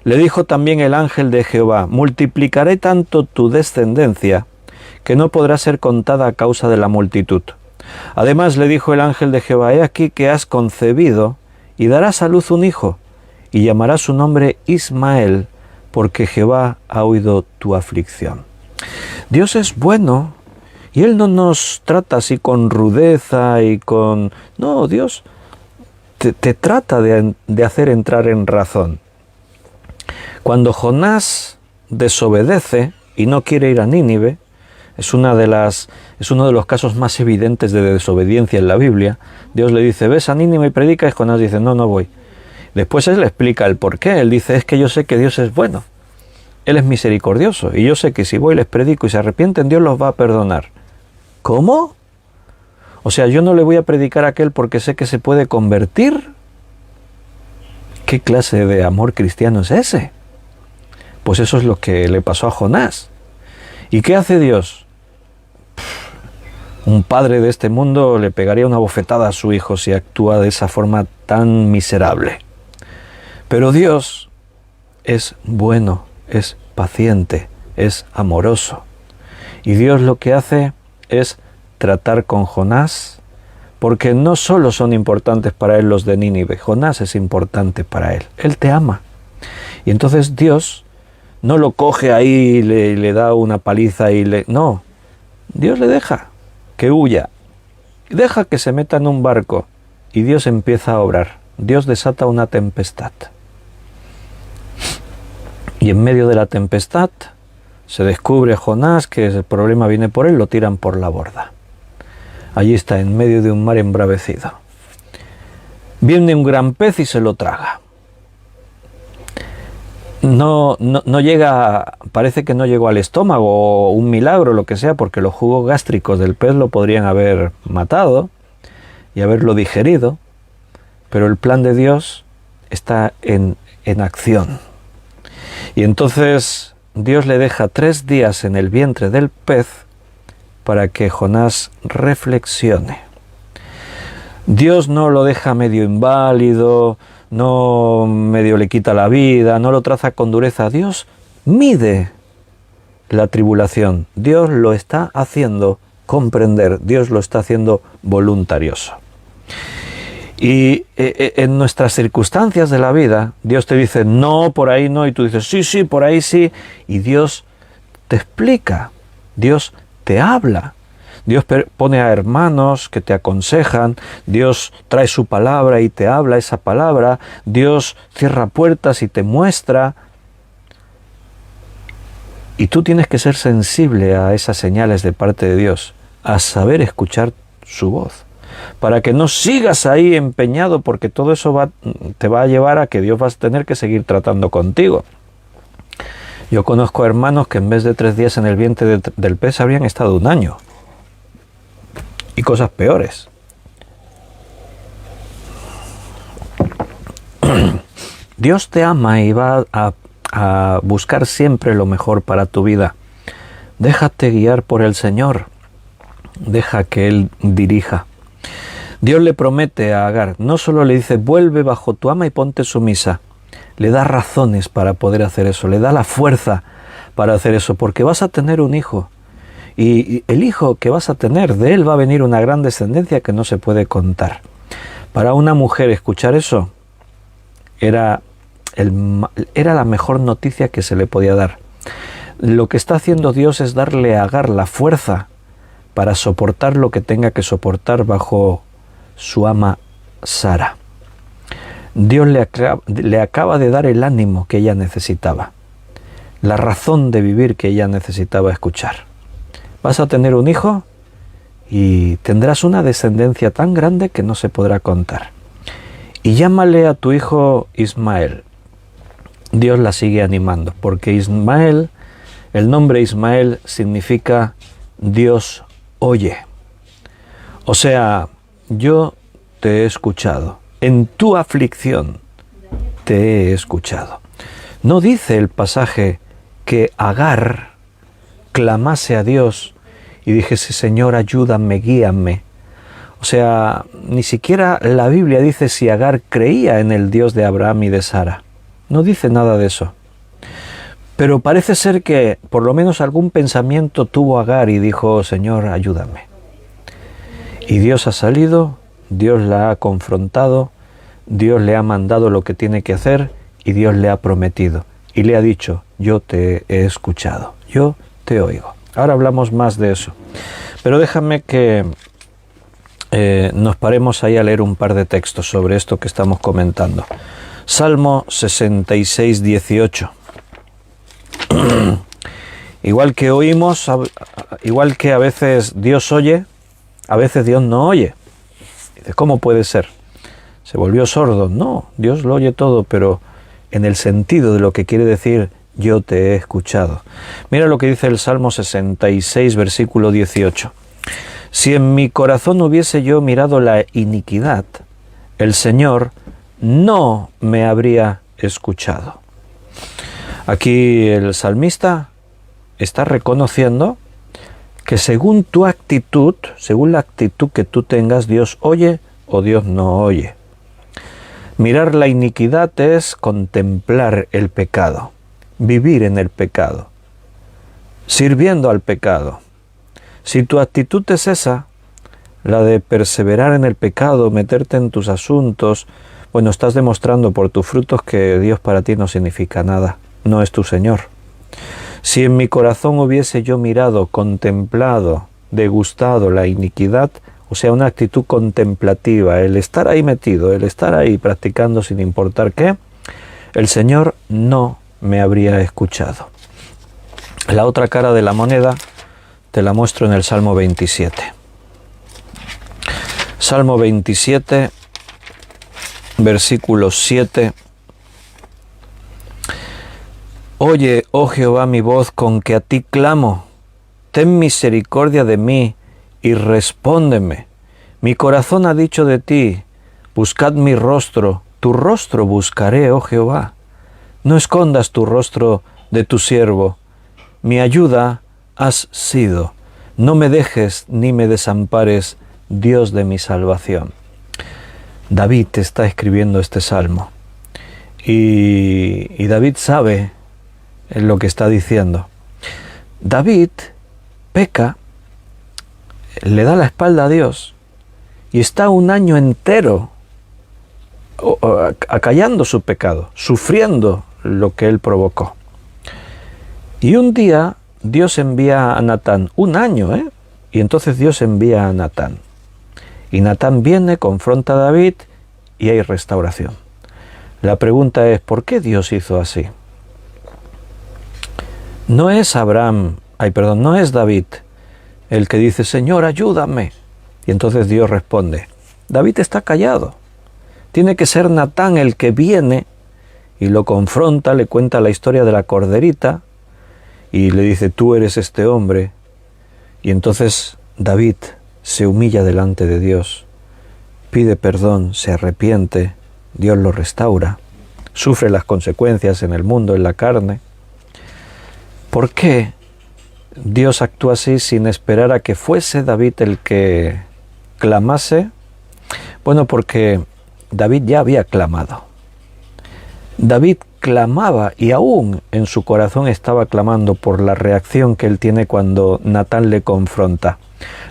Le dijo también el ángel de Jehová, multiplicaré tanto tu descendencia que no podrá ser contada a causa de la multitud. Además le dijo el ángel de Jehová, he aquí que has concebido y darás a luz un hijo, y llamarás su nombre Ismael, porque Jehová ha oído tu aflicción. Dios es bueno, y Él no nos trata así con rudeza y con... No, Dios te trata de hacer entrar en razón. Cuando Jonás desobedece y no quiere ir a Nínive, es uno de los casos más evidentes de desobediencia en la Biblia. Dios le dice, ves a Nínive y predica, y Jonás dice, no, no voy. Después Él le explica el por qué. Él dice, es que yo sé que Dios es bueno. Él es misericordioso. Y yo sé que si voy y les predico y se arrepienten, Dios los va a perdonar. ¿Cómo? O sea, yo no le voy a predicar a aquel porque sé que se puede convertir. ¿Qué clase de amor cristiano es ese? Pues eso es lo que le pasó a Jonás. ¿Y qué hace Dios? Un padre de este mundo le pegaría una bofetada a su hijo si actúa de esa forma tan miserable. Pero Dios es bueno, es paciente, es amoroso. Y Dios lo que hace es tratar con Jonás, porque no solo son importantes para él los de Nínive, Jonás es importante para él. Él te ama. Y entonces Dios no lo coge ahí y le da una paliza y no, Dios le deja que huya, deja que se meta en un barco y Dios empieza a obrar. Dios desata una tempestad. Y en medio de la tempestad se descubre Jonás que el problema viene por él, lo tiran por la borda. Allí está, en medio de un mar embravecido. Viene un gran pez y se lo traga. No llega, parece que no llegó al estómago, o un milagro, lo que sea, porque los jugos gástricos del pez lo podrían haber matado y haberlo digerido, pero el plan de Dios está en acción. Y entonces Dios le deja 3 días en el vientre del pez para que Jonás reflexione. Dios no lo deja medio inválido, no medio le quita la vida, no lo traza con dureza. Dios mide la tribulación, Dios lo está haciendo comprender, Dios lo está haciendo voluntarioso. Y en nuestras circunstancias de la vida, Dios te dice, no, por ahí no, y tú dices, sí, sí, por ahí sí, y Dios te explica, Dios te habla, Dios pone a hermanos que te aconsejan, Dios trae su palabra y te habla esa palabra, Dios cierra puertas y te muestra, y tú tienes que ser sensible a esas señales de parte de Dios, a saber escuchar su voz, para que no sigas ahí empeñado, porque todo eso te va a llevar a que Dios va a tener que seguir tratando contigo. Yo conozco hermanos que en vez de 3 días en el vientre del pez habrían estado 1 año. Y cosas peores. Dios te ama y va a buscar siempre lo mejor para tu vida. Déjate guiar por el Señor. Deja que Él dirija. Dios le promete a Agar, no solo le dice, vuelve bajo tu ama y ponte sumisa, le da razones para poder hacer eso, le da la fuerza para hacer eso, porque vas a tener un hijo, y el hijo que vas a tener, de él va a venir una gran descendencia que no se puede contar. Para una mujer escuchar eso era la mejor noticia que se le podía dar. Lo que está haciendo Dios es darle a Agar la fuerza para soportar lo que tenga que soportar bajo su ama Sara. Dios le acaba de dar el ánimo que ella necesitaba, la razón de vivir que ella necesitaba escuchar. Vas a tener un hijo y tendrás una descendencia tan grande que no se podrá contar. Y llámale a tu hijo Ismael. Dios la sigue animando, porque Ismael, el nombre Ismael significa Dios oye. O sea, yo te he escuchado. En tu aflicción te he escuchado. No dice el pasaje que Agar clamase a Dios y dijese, Señor, ayúdame, guíame. O sea, ni siquiera la Biblia dice si Agar creía en el Dios de Abraham y de Sara. No dice nada de eso. Pero parece ser que por lo menos algún pensamiento tuvo Agar y dijo, Señor, ayúdame. Y Dios ha salido, Dios la ha confrontado, Dios le ha mandado lo que tiene que hacer y Dios le ha prometido. Y le ha dicho, yo te he escuchado, yo te oigo. Ahora hablamos más de eso. Pero déjame que nos paremos ahí a leer un par de textos sobre esto que estamos comentando. Salmo 66, 18. Igual que oímos, igual que a veces Dios oye, a veces Dios no oye. Dices, ¿cómo puede ser? ¿Se volvió sordo? No, Dios lo oye todo, pero en el sentido de lo que quiere decir, yo te he escuchado. Mira lo que dice el Salmo 66, versículo 18. Si en mi corazón hubiese yo mirado la iniquidad, el Señor no me habría escuchado. Aquí el salmista está reconociendo que según tu actitud, según la actitud que tú tengas, Dios oye o Dios no oye. Mirar la iniquidad es contemplar el pecado, vivir en el pecado, sirviendo al pecado. Si tu actitud es esa, la de perseverar en el pecado, meterte en tus asuntos, bueno, estás demostrando por tus frutos que Dios para ti no significa nada, no es tu Señor. Si en mi corazón hubiese yo mirado, contemplado, degustado la iniquidad, o sea, una actitud contemplativa, el estar ahí metido, el estar ahí practicando sin importar qué, el Señor no me habría escuchado. La otra cara de la moneda te la muestro en el Salmo 27. Salmo 27, versículo 7. Oye, oh Jehová, mi voz con que a ti clamo. Ten misericordia de mí y respóndeme. Mi corazón ha dicho de ti, buscad mi rostro, tu rostro buscaré, oh Jehová. No escondas tu rostro de tu siervo. Mi ayuda has sido. No me dejes ni me desampares, Dios de mi salvación. David está escribiendo este salmo. Y David sabe lo que está diciendo. David peca, le da la espalda a Dios y está un año entero acallando su pecado, sufriendo lo que él provocó. Y un día Dios envía a Natán, un año, y entonces Dios envía a Natán. Y Natán viene, confronta a David y hay restauración. La pregunta es, ¿por qué Dios hizo así? No es no es David el que dice, Señor, ayúdame. Y entonces Dios responde, David está callado. Tiene que ser Natán el que viene y lo confronta, le cuenta la historia de la corderita y le dice, tú eres este hombre. Y entonces David se humilla delante de Dios, pide perdón, se arrepiente, Dios lo restaura, sufre las consecuencias en el mundo, en la carne. ¿Por qué Dios actúa así sin esperar a que fuese David el que clamase? Bueno, porque David ya había clamado. David clamaba y aún en su corazón estaba clamando por la reacción que él tiene cuando Natán le confronta.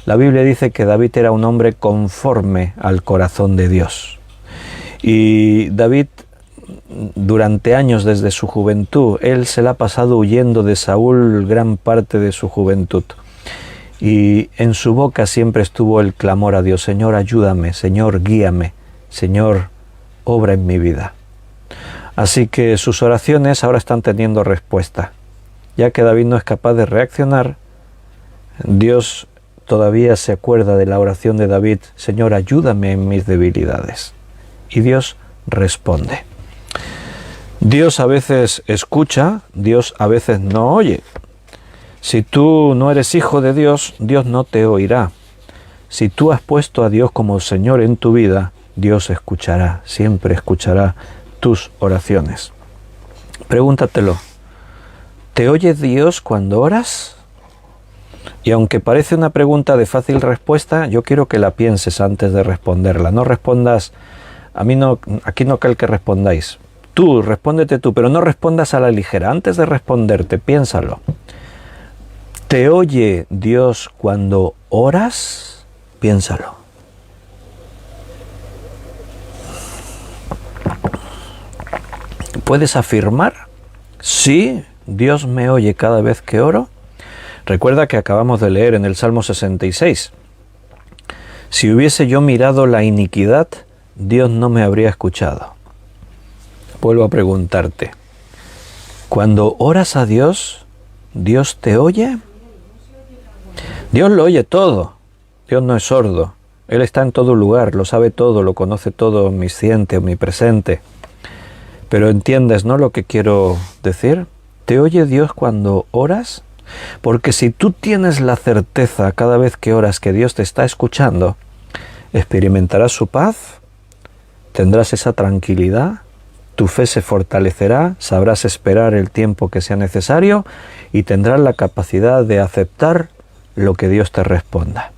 La Biblia dice que David era un hombre conforme al corazón de Dios. Y David, durante años desde su juventud, él se la ha pasado huyendo de Saúl gran parte de su juventud. Y en su boca siempre estuvo el clamor a Dios, Señor, ayúdame, Señor, guíame, Señor, obra en mi vida. Así que sus oraciones ahora están teniendo respuesta. Ya que David no es capaz de reaccionar, Dios todavía se acuerda de la oración de David, Señor, ayúdame en mis debilidades. Y Dios responde. Dios a veces escucha, Dios a veces no oye. Si tú no eres hijo de Dios, Dios no te oirá. Si tú has puesto a Dios como Señor en tu vida, Dios escuchará, siempre escuchará tus oraciones. Pregúntatelo, ¿te oye Dios cuando oras? Y aunque parece una pregunta de fácil respuesta, yo quiero que la pienses antes de responderla. No respondas, aquí no cal que respondáis. Tú, respóndete tú, pero no respondas a la ligera. Antes de responderte, piénsalo. ¿Te oye Dios cuando oras? Piénsalo. ¿Puedes afirmar? Sí, Dios me oye cada vez que oro. Recuerda que acabamos de leer en el Salmo 66. Si hubiese yo mirado la iniquidad, Dios no me habría escuchado. Vuelvo a preguntarte, cuando oras a Dios, ¿Dios te oye? Dios lo oye todo. Dios no es sordo. Él está en todo lugar, lo sabe todo, lo conoce todo, omnisciente, omnipresente. Pero entiendes, ¿no?, lo que quiero decir. ¿Te oye Dios cuando oras? Porque si tú tienes la certeza cada vez que oras que Dios te está escuchando, experimentarás su paz, tendrás esa tranquilidad, tu fe se fortalecerá, sabrás esperar el tiempo que sea necesario y tendrás la capacidad de aceptar lo que Dios te responda.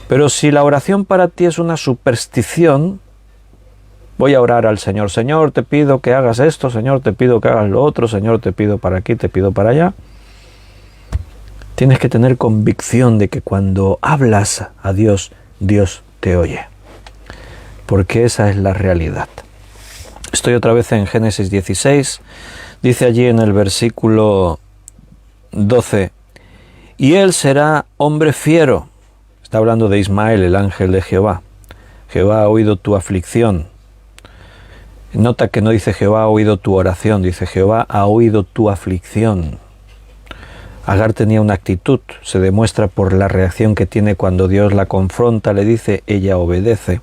Pero si la oración para ti es una superstición, voy a orar al Señor, Señor, te pido que hagas esto, Señor, te pido que hagas lo otro, Señor, te pido para aquí, te pido para allá. Tienes que tener convicción de que cuando hablas a Dios, Dios te oye. Porque esa es la realidad. Estoy otra vez en Génesis 16, dice allí en el versículo 12, y él será hombre fiero. Está hablando de Ismael, el ángel de Jehová. Jehová ha oído tu aflicción. Nota que no dice Jehová ha oído tu oración, dice Jehová ha oído tu aflicción. Agar tenía una actitud, se demuestra por la reacción que tiene cuando Dios la confronta, le dice, ella obedece.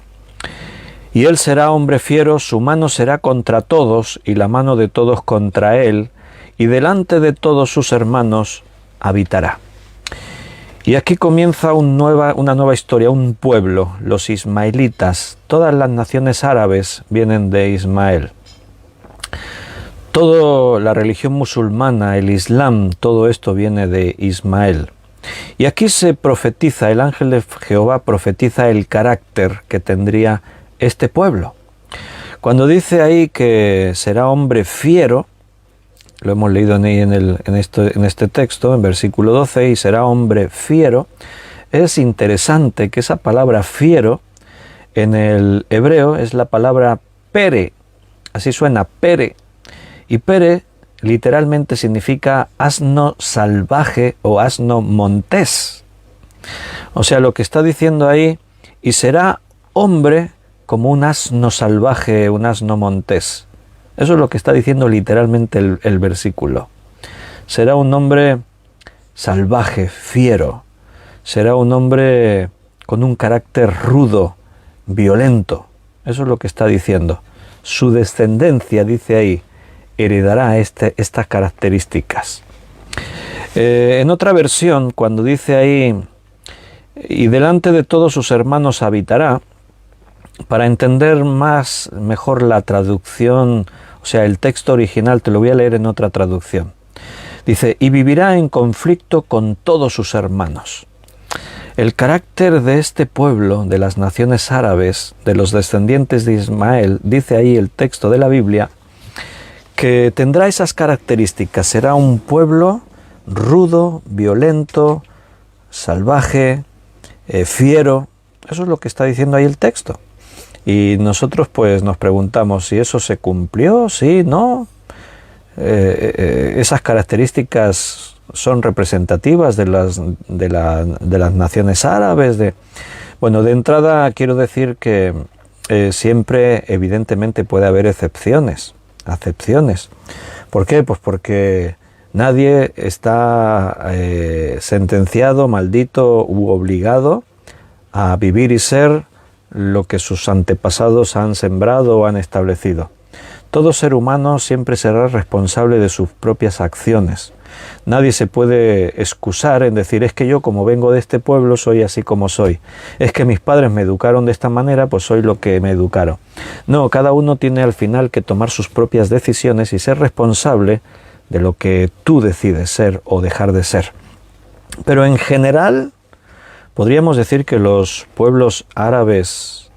Y él será hombre fiero, su mano será contra todos y la mano de todos contra él, y delante de todos sus hermanos habitará. Y aquí comienza una nueva historia, un pueblo, los ismaelitas. Todas las naciones árabes vienen de Ismael. Toda la religión musulmana, el Islam, todo esto viene de Ismael. Y aquí se profetiza, el ángel de Jehová profetiza el carácter que tendría este pueblo. Cuando dice ahí que será hombre fiero, lo hemos leído en este texto, en versículo 12, y será hombre fiero, es interesante que esa palabra fiero en el hebreo es la palabra pere, así suena, pere, y pere literalmente significa asno salvaje o asno montés. O sea, lo que está diciendo ahí, y será hombre como un asno salvaje, un asno montés. Eso es lo que está diciendo literalmente el versículo. Será un hombre salvaje, fiero. Será un hombre con un carácter rudo, violento. Eso es lo que está diciendo. Su descendencia, dice ahí, heredará estas características. En otra versión, cuando dice ahí, y delante de todos sus hermanos habitará, para entender mejor la traducción, o sea, el texto original, te lo voy a leer en otra traducción. Dice, y vivirá en conflicto con todos sus hermanos. El carácter de este pueblo, de las naciones árabes, de los descendientes de Ismael, dice ahí el texto de la Biblia, que tendrá esas características. Será un pueblo rudo, violento, salvaje, fiero. Eso es lo que está diciendo ahí el texto. Y nosotros pues nos preguntamos si eso se cumplió, sí, no. Esas características son representativas de las naciones árabes. Bueno, de entrada quiero decir que siempre evidentemente puede haber excepciones. ¿Por qué? Pues porque nadie está sentenciado, maldito u obligado a vivir y ser lo que sus antepasados han sembrado o han establecido. Todo ser humano siempre será responsable de sus propias acciones. Nadie se puede excusar en decir, es que yo como vengo de este pueblo soy así como soy. Es que mis padres me educaron de esta manera, pues soy lo que me educaron. No, cada uno tiene al final que tomar sus propias decisiones y ser responsable de lo que tú decides ser o dejar de ser. Pero en general, podríamos decir que los pueblos árabes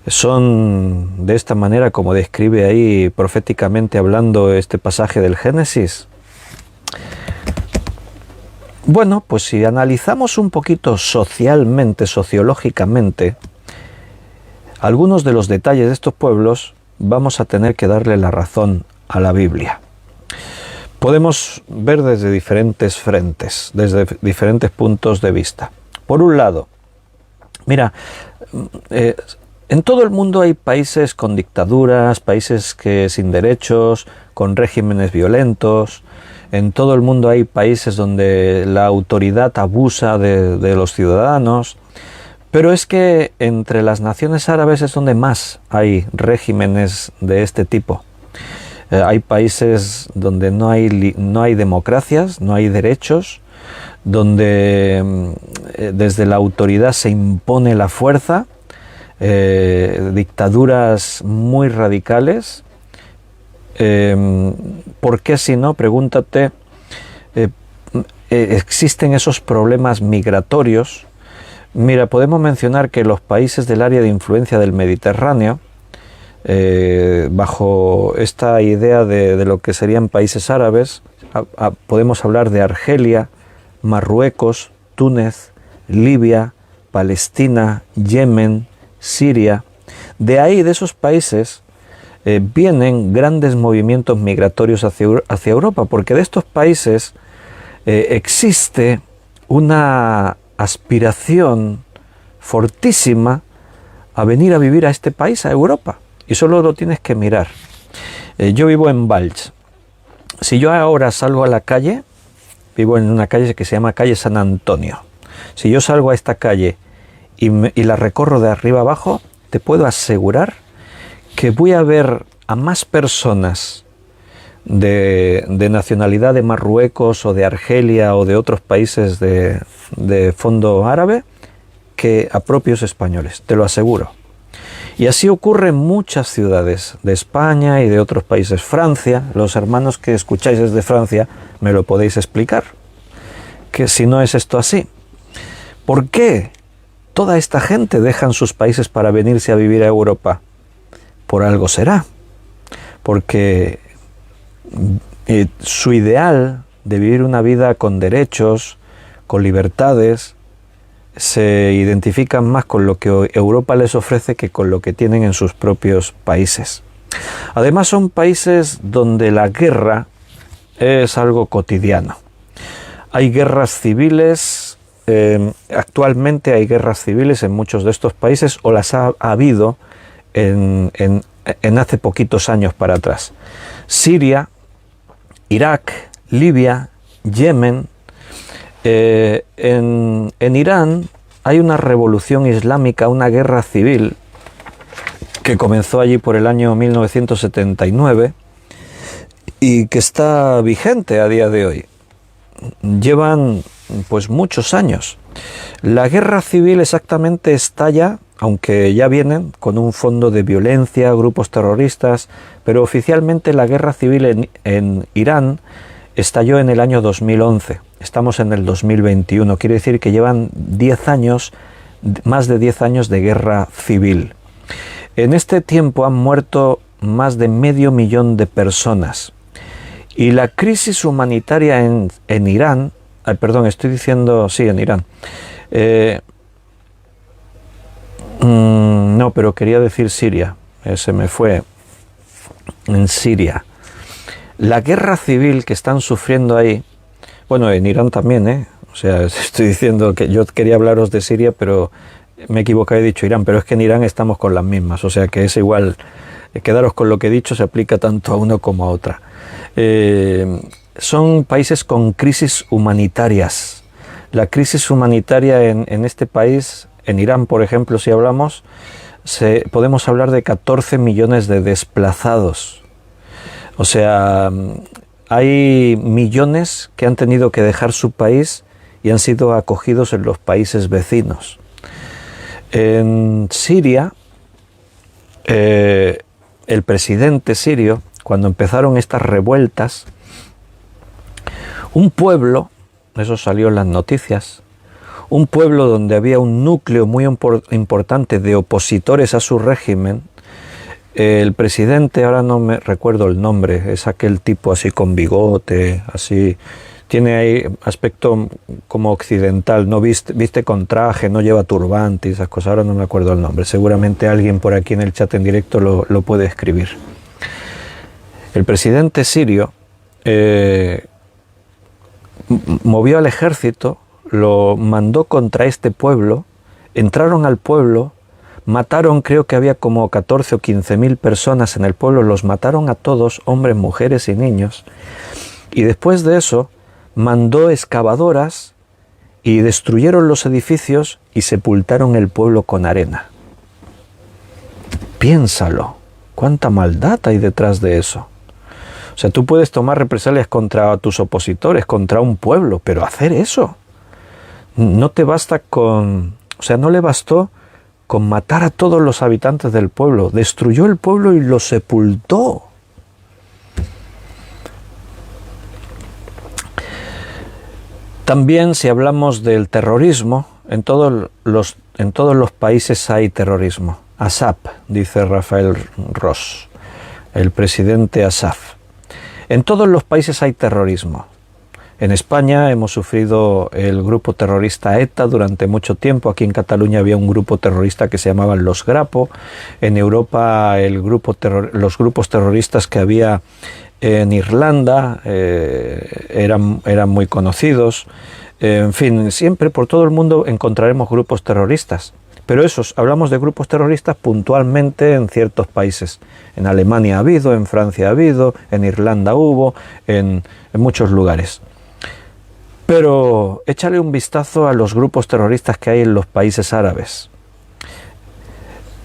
son de esta manera como describe ahí proféticamente hablando este pasaje del Génesis. Bueno, pues si analizamos un poquito socialmente, sociológicamente, algunos de los detalles de estos pueblos vamos a tener que darle la razón a la Biblia. Podemos ver desde diferentes frentes, desde diferentes puntos de vista. Por un lado, mira, en todo el mundo hay países con dictaduras, países que sin derechos, con regímenes violentos. En todo el mundo hay países donde la autoridad abusa de los ciudadanos. Pero es que entre las naciones árabes es donde más hay regímenes de este tipo. Hay países donde no hay democracias, no hay derechos, donde desde la autoridad se impone la fuerza, dictaduras muy radicales. ¿Por qué si no? Pregúntate, existen esos problemas migratorios. Mira, podemos mencionar que los países del área de influencia del Mediterráneo, bajo esta idea de lo que serían países árabes, podemos hablar de Argelia, Marruecos, Túnez, Libia, Palestina, Yemen, Siria. De ahí, de esos países, vienen grandes movimientos migratorios hacia Europa, porque de estos países existe una aspiración fortísima a venir a vivir a este país, a Europa, y solo lo tienes que mirar. Yo vivo en Valls. Si yo ahora salgo a la calle, vivo en una calle que se llama calle San Antonio. Si yo salgo a esta calle y la recorro de arriba abajo, te puedo asegurar que voy a ver a más personas de nacionalidad de Marruecos o de Argelia o de otros países de fondo árabe que a propios españoles, te lo aseguro. Y así ocurre en muchas ciudades de España y de otros países. Francia, los hermanos que escucháis desde Francia, me lo podéis explicar, que si no es esto así. ¿Por qué toda esta gente dejan sus países para venirse a vivir a Europa? por algo será, porque su ideal de vivir una vida con derechos, con libertades, se identifican más con lo que Europa les ofrece que con lo que tienen en sus propios países. Además, son países donde la guerra es algo cotidiano. Hay guerras civiles, actualmente hay guerras civiles en muchos de estos países, o las ha habido en hace poquitos años para atrás. Siria, Irak, Libia, Yemen. En Irán hay una revolución islámica, una guerra civil que comenzó allí por el año 1979 y que está vigente a día de hoy. Llevan pues muchos años. La guerra civil exactamente estalla, aunque ya vienen con un fondo de violencia, grupos terroristas, pero oficialmente la guerra civil en Irán estalló en el año 2011. Estamos en el 2021, quiere decir que llevan 10 años, más de 10 años de guerra civil. En este tiempo han muerto más de 500.000 de personas. Y la crisis humanitaria en Irán, en Irán. No, pero quería decir Siria, se me fue. En Siria. La guerra civil que están sufriendo ahí, bueno, en Irán también, o sea, estoy diciendo que yo quería hablaros de Siria, pero me he equivocado, he dicho Irán, pero es que en Irán estamos con las mismas, o sea que es igual, quedaros con lo que he dicho, se aplica tanto a uno como a otra. Son países con crisis humanitarias. La crisis humanitaria en este país, en Irán, por ejemplo, si hablamos, podemos hablar de 14 millones de desplazados. O sea, hay millones que han tenido que dejar su país y han sido acogidos en los países vecinos. En Siria, el presidente sirio, cuando empezaron estas revueltas, un pueblo, eso salió en las noticias, un pueblo donde había un núcleo muy importante de opositores a su régimen, el presidente, ahora no me recuerdo el nombre, es aquel tipo así con bigote, así, tiene ahí aspecto como occidental, no viste con traje, no lleva turbante y esas cosas, ahora no me acuerdo el nombre, seguramente alguien por aquí en el chat en directo lo puede escribir. El presidente sirio movió al ejército, lo mandó contra este pueblo, entraron al pueblo, mataron, creo que había como 14 o 15.000 personas en el pueblo, los mataron a todos, hombres, mujeres y niños, y después de eso mandó excavadoras y destruyeron los edificios y sepultaron el pueblo con arena. Piénsalo, cuánta maldad hay detrás de eso. O sea, tú puedes tomar represalias contra tus opositores, contra un pueblo, pero hacer eso no te basta con... O sea, no le bastó con matar a todos los habitantes del pueblo. Destruyó el pueblo y lo sepultó. También, si hablamos del terrorismo, en todos los países hay terrorismo. ASAP, dice Rafael Ross, el presidente ASAP. En todos los países hay terrorismo. En España hemos sufrido el grupo terrorista ETA durante mucho tiempo. Aquí en Cataluña había un grupo terrorista que se llamaban los Grapo. En Europa los grupos terroristas que había en Irlanda eran muy conocidos. En fin, siempre por todo el mundo encontraremos grupos terroristas. Pero hablamos de grupos terroristas puntualmente en ciertos países. En Alemania ha habido, en Francia ha habido, en Irlanda hubo, en muchos lugares. Pero échale un vistazo a los grupos terroristas que hay en los países árabes.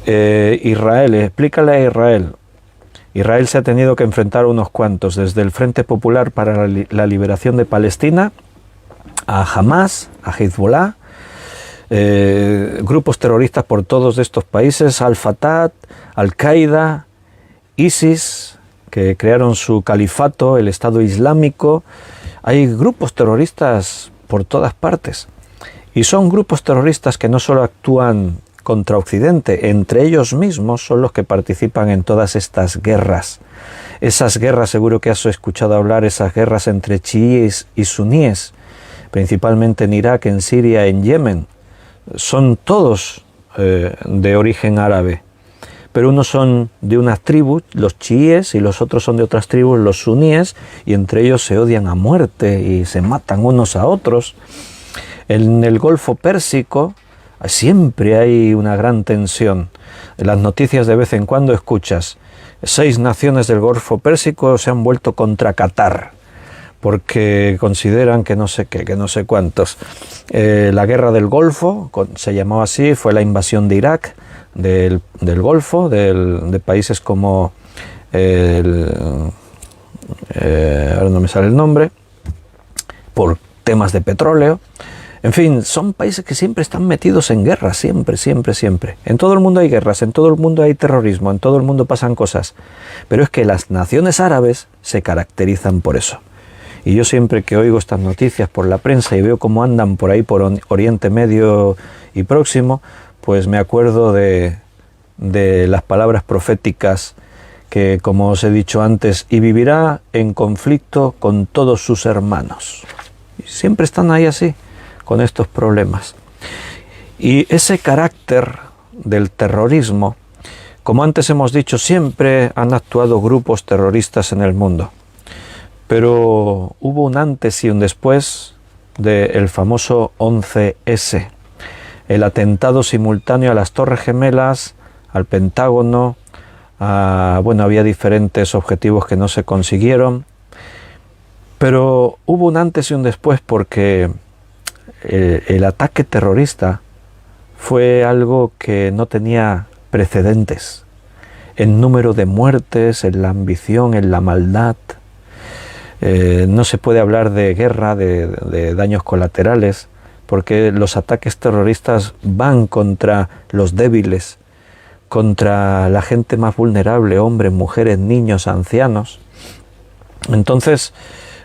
Israel, explícale a Israel. Israel se ha tenido que enfrentar a unos cuantos, desde el Frente Popular para la Liberación de Palestina, a Hamas, a Hezbollah, grupos terroristas por todos estos países, Al-Fatah, Al-Qaeda, ISIS, que crearon su califato, el Estado Islámico. Hay grupos terroristas por todas partes. Y son grupos terroristas que no solo actúan contra Occidente. Entre ellos mismos son los que participan en todas estas guerras. Esas guerras, seguro que has escuchado hablar, esas guerras entre chiíes y suníes, principalmente en Irak, en Siria, en Yemen, son todos de origen árabe. Pero unos son de unas tribus, los chiíes, y los otros son de otras tribus, los suníes, y entre ellos se odian a muerte y se matan unos a otros. En el Golfo Pérsico siempre hay una gran tensión. En las noticias de vez en cuando escuchas: 6 naciones del Golfo Pérsico se han vuelto contra Qatar, porque consideran que no sé qué, que no sé cuántos. La guerra del Golfo, se llamó así, fue la invasión de Irak, del Golfo, de países como ahora no me sale el nombre, por temas de petróleo. En fin, son países que siempre están metidos en guerra, siempre, siempre, siempre. En todo el mundo hay guerras, en todo el mundo hay terrorismo, en todo el mundo pasan cosas. Pero es que las naciones árabes se caracterizan por eso. Y yo siempre que oigo estas noticias por la prensa y veo cómo andan por ahí por Oriente Medio y Próximo, pues me acuerdo de las palabras proféticas que, como os he dicho antes, y vivirá en conflicto con todos sus hermanos. Y siempre están ahí así, con estos problemas. Y ese carácter del terrorismo, como antes hemos dicho, siempre han actuado grupos terroristas en el mundo. Pero hubo un antes y un después del famoso 11S. El atentado simultáneo a las Torres Gemelas, al Pentágono, había diferentes objetivos que no se consiguieron, pero hubo un antes y un después porque el ataque terrorista fue algo que no tenía precedentes en número de muertes, en la ambición, en la maldad. No se puede hablar de guerra, de daños colaterales, porque los ataques terroristas van contra los débiles, contra la gente más vulnerable, hombres, mujeres, niños, ancianos. Entonces,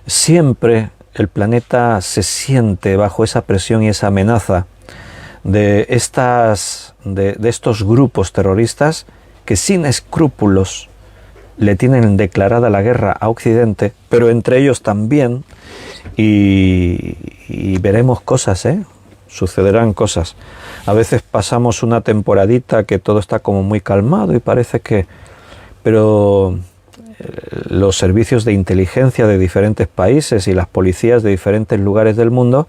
siempre el planeta se siente bajo esa presión y esa amenaza de estos grupos terroristas que sin escrúpulos le tienen declarada la guerra a Occidente, pero entre ellos también, y veremos cosas, sucederán cosas. A veces pasamos una temporadita que todo está como muy calmado y parece que... Pero los servicios de inteligencia de diferentes países y las policías de diferentes lugares del mundo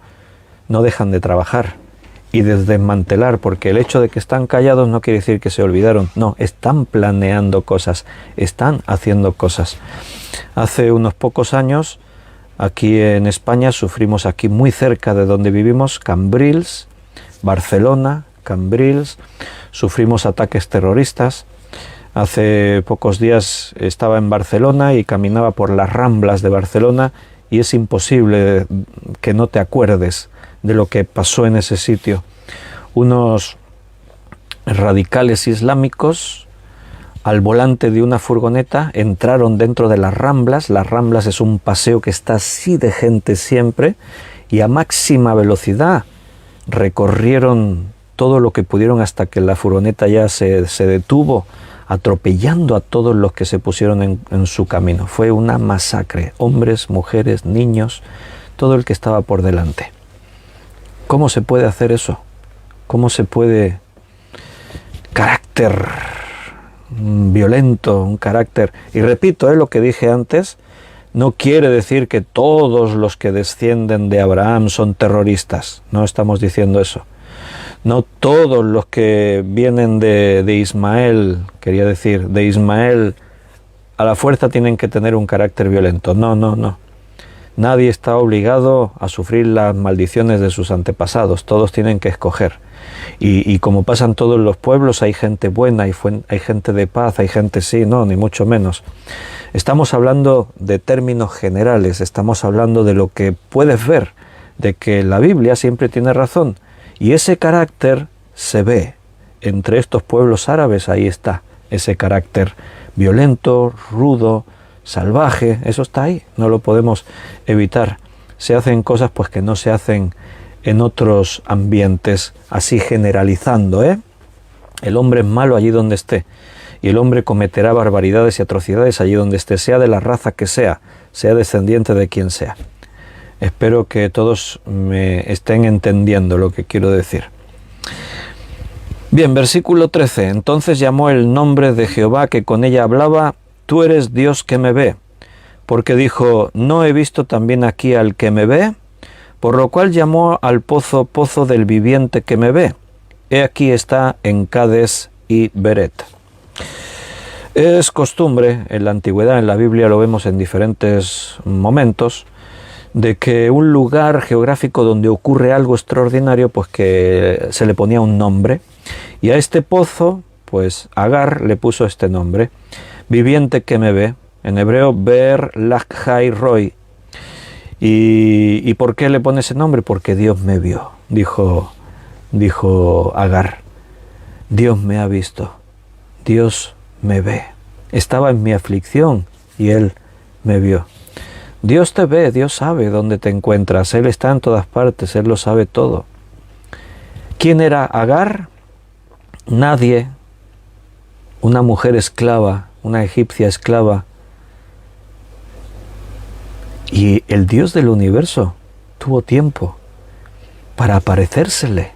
no dejan de trabajar y de desmantelar, porque el hecho de que están callados no quiere decir que se olvidaron. No, están planeando cosas, están haciendo cosas. Hace unos pocos años, aquí en España, sufrimos aquí muy cerca de donde vivimos, Cambrils, Barcelona, Cambrils, sufrimos ataques terroristas. Hace pocos días estaba en Barcelona y caminaba por las Ramblas de Barcelona y es imposible que no te acuerdes de lo que pasó en ese sitio. Unos radicales islámicos al volante de una furgoneta entraron dentro de las Ramblas. Las Ramblas es un paseo que está así de gente siempre, y a máxima velocidad recorrieron todo lo que pudieron hasta que la furgoneta ya se detuvo, atropellando a todos los que se pusieron en su camino. Fue una masacre, hombres, mujeres, niños, todo el que estaba por delante. ¿Cómo se puede hacer eso? ¿Cómo se puede? Carácter violento, un carácter... Y repito, lo que dije antes, no quiere decir que todos los que descienden de Abraham son terroristas. No estamos diciendo eso. No todos los que vienen de Ismael, quería decir, de Ismael, a la fuerza tienen que tener un carácter violento. No, no, no. Nadie está obligado a sufrir las maldiciones de sus antepasados. Todos tienen que escoger. Y como pasan todos los pueblos, hay gente buena, hay gente de paz, hay gente sí, no, ni mucho menos. Estamos hablando de términos generales, estamos hablando de lo que puedes ver, de que la Biblia siempre tiene razón. Y ese carácter se ve entre estos pueblos árabes, ahí está, ese carácter violento, rudo, salvaje, eso está ahí, no lo podemos evitar. Se hacen cosas pues que no se hacen en otros ambientes, así generalizando, El hombre es malo allí donde esté, y el hombre cometerá barbaridades y atrocidades allí donde esté, sea de la raza que sea descendiente de quien sea. Espero que todos me estén entendiendo lo que quiero decir. Bien, versículo 13. Entonces llamó el nombre de Jehová que con ella hablaba: Tú eres Dios que me ve. Porque dijo: ¿No he visto también aquí al que me ve? Por lo cual llamó al pozo, pozo del viviente que me ve. He aquí está en Cades y Beret. Es costumbre en la antigüedad, en la Biblia lo vemos en diferentes momentos, de que un lugar geográfico donde ocurre algo extraordinario, pues que se le ponía un nombre. Y a este pozo, pues Agar le puso este nombre: viviente que me ve. En hebreo, Ber Lachai Roy. ¿Y por qué le pone ese nombre? Porque Dios me vio, dijo Agar. Dios me ha visto, Dios me ve. Estaba en mi aflicción y Él me vio. Dios te ve, Dios sabe dónde te encuentras, Él está en todas partes, Él lo sabe todo. ¿Quién era Agar? Nadie, una mujer esclava, una egipcia esclava. Y el Dios del universo tuvo tiempo para aparecérsele,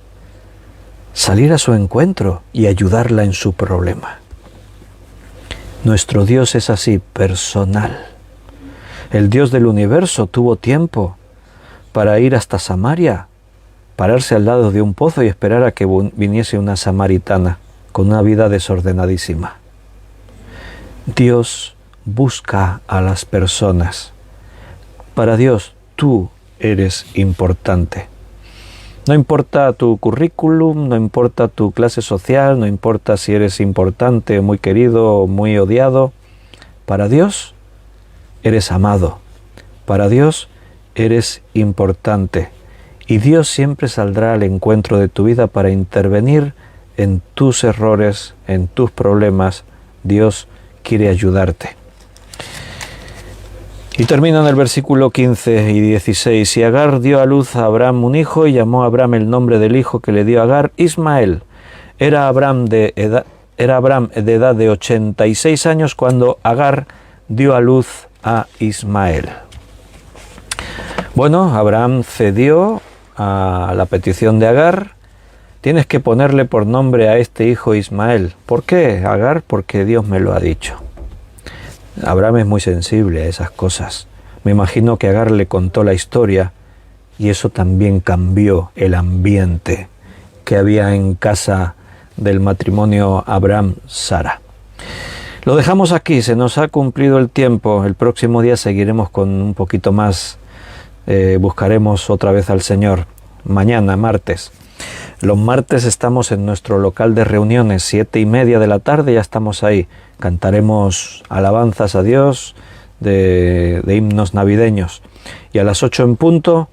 salir a su encuentro y ayudarla en su problema. Nuestro Dios es así, personal. El Dios del universo tuvo tiempo para ir hasta Samaria, pararse al lado de un pozo y esperar a que viniese una samaritana con una vida desordenadísima. Dios busca a las personas. Para Dios, tú eres importante. No importa tu currículum, no importa tu clase social, no importa si eres importante, muy querido o muy odiado. Para Dios, eres amado. Para Dios, eres importante. Y Dios siempre saldrá al encuentro de tu vida para intervenir en tus errores, en tus problemas. Dios quiere ayudarte. Y termina en el versículo 15 y 16. Y Agar dio a luz a Abraham un hijo, y llamó a Abraham el nombre del hijo que le dio a Agar, Ismael. Era Abraham de edad de 86 años cuando Agar dio a luz a Ismael. Bueno, Abraham cedió a la petición de Agar. Tienes que ponerle por nombre a este hijo Ismael. ¿Por qué, Agar? Porque Dios me lo ha dicho. Abraham es muy sensible a esas cosas. Me imagino que Agar le contó la historia y eso también cambió el ambiente que había en casa del matrimonio Abraham-Sara. Lo dejamos aquí, se nos ha cumplido el tiempo. El próximo día seguiremos con un poquito más, buscaremos otra vez al Señor. Mañana, martes. Los martes estamos en nuestro local de reuniones, 7:30 de la tarde, ya estamos ahí. Cantaremos alabanzas a Dios de himnos navideños. Y a las 8 en punto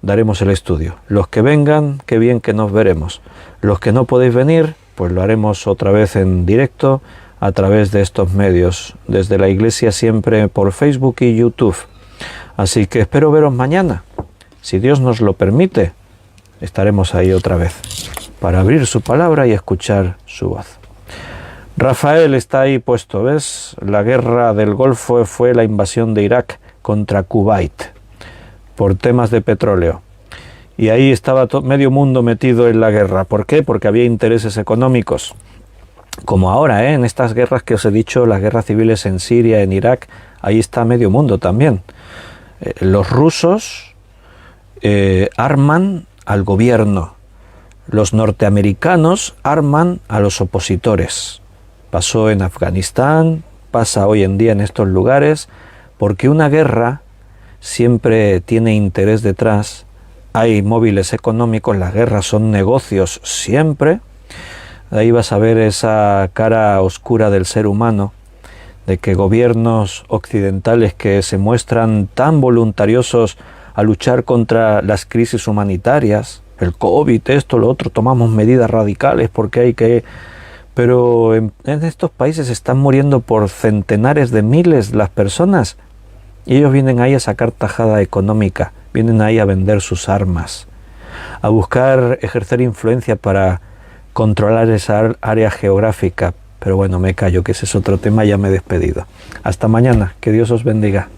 daremos el estudio. Los que vengan, qué bien que nos veremos. Los que no podéis venir, pues lo haremos otra vez en directo a través de estos medios. Desde la iglesia siempre por Facebook y YouTube. Así que espero veros mañana. Si Dios nos lo permite, estaremos ahí otra vez para abrir su palabra y escuchar su voz. Rafael está ahí puesto, ¿ves? La guerra del Golfo fue la invasión de Irak contra Kuwait por temas de petróleo. Y ahí estaba medio mundo metido en la guerra. ¿Por qué? Porque había intereses económicos. Como ahora, en estas guerras que os he dicho, las guerras civiles en Siria, en Irak, ahí está medio mundo también. Los rusos arman al gobierno. Los norteamericanos arman a los opositores. Pasó en Afganistán, pasa hoy en día en estos lugares, porque una guerra siempre tiene interés detrás. Hay móviles económicos, las guerras son negocios siempre. Ahí vas a ver esa cara oscura del ser humano, de que gobiernos occidentales que se muestran tan voluntariosos a luchar contra las crisis humanitarias, el COVID, esto, lo otro, tomamos medidas radicales porque hay que... Pero en estos países están muriendo por centenares de miles las personas y ellos vienen ahí a sacar tajada económica, vienen ahí a vender sus armas, a buscar ejercer influencia para controlar esa área geográfica. Pero bueno, me callo, que ese es otro tema, ya me he despedido. Hasta mañana, que Dios os bendiga.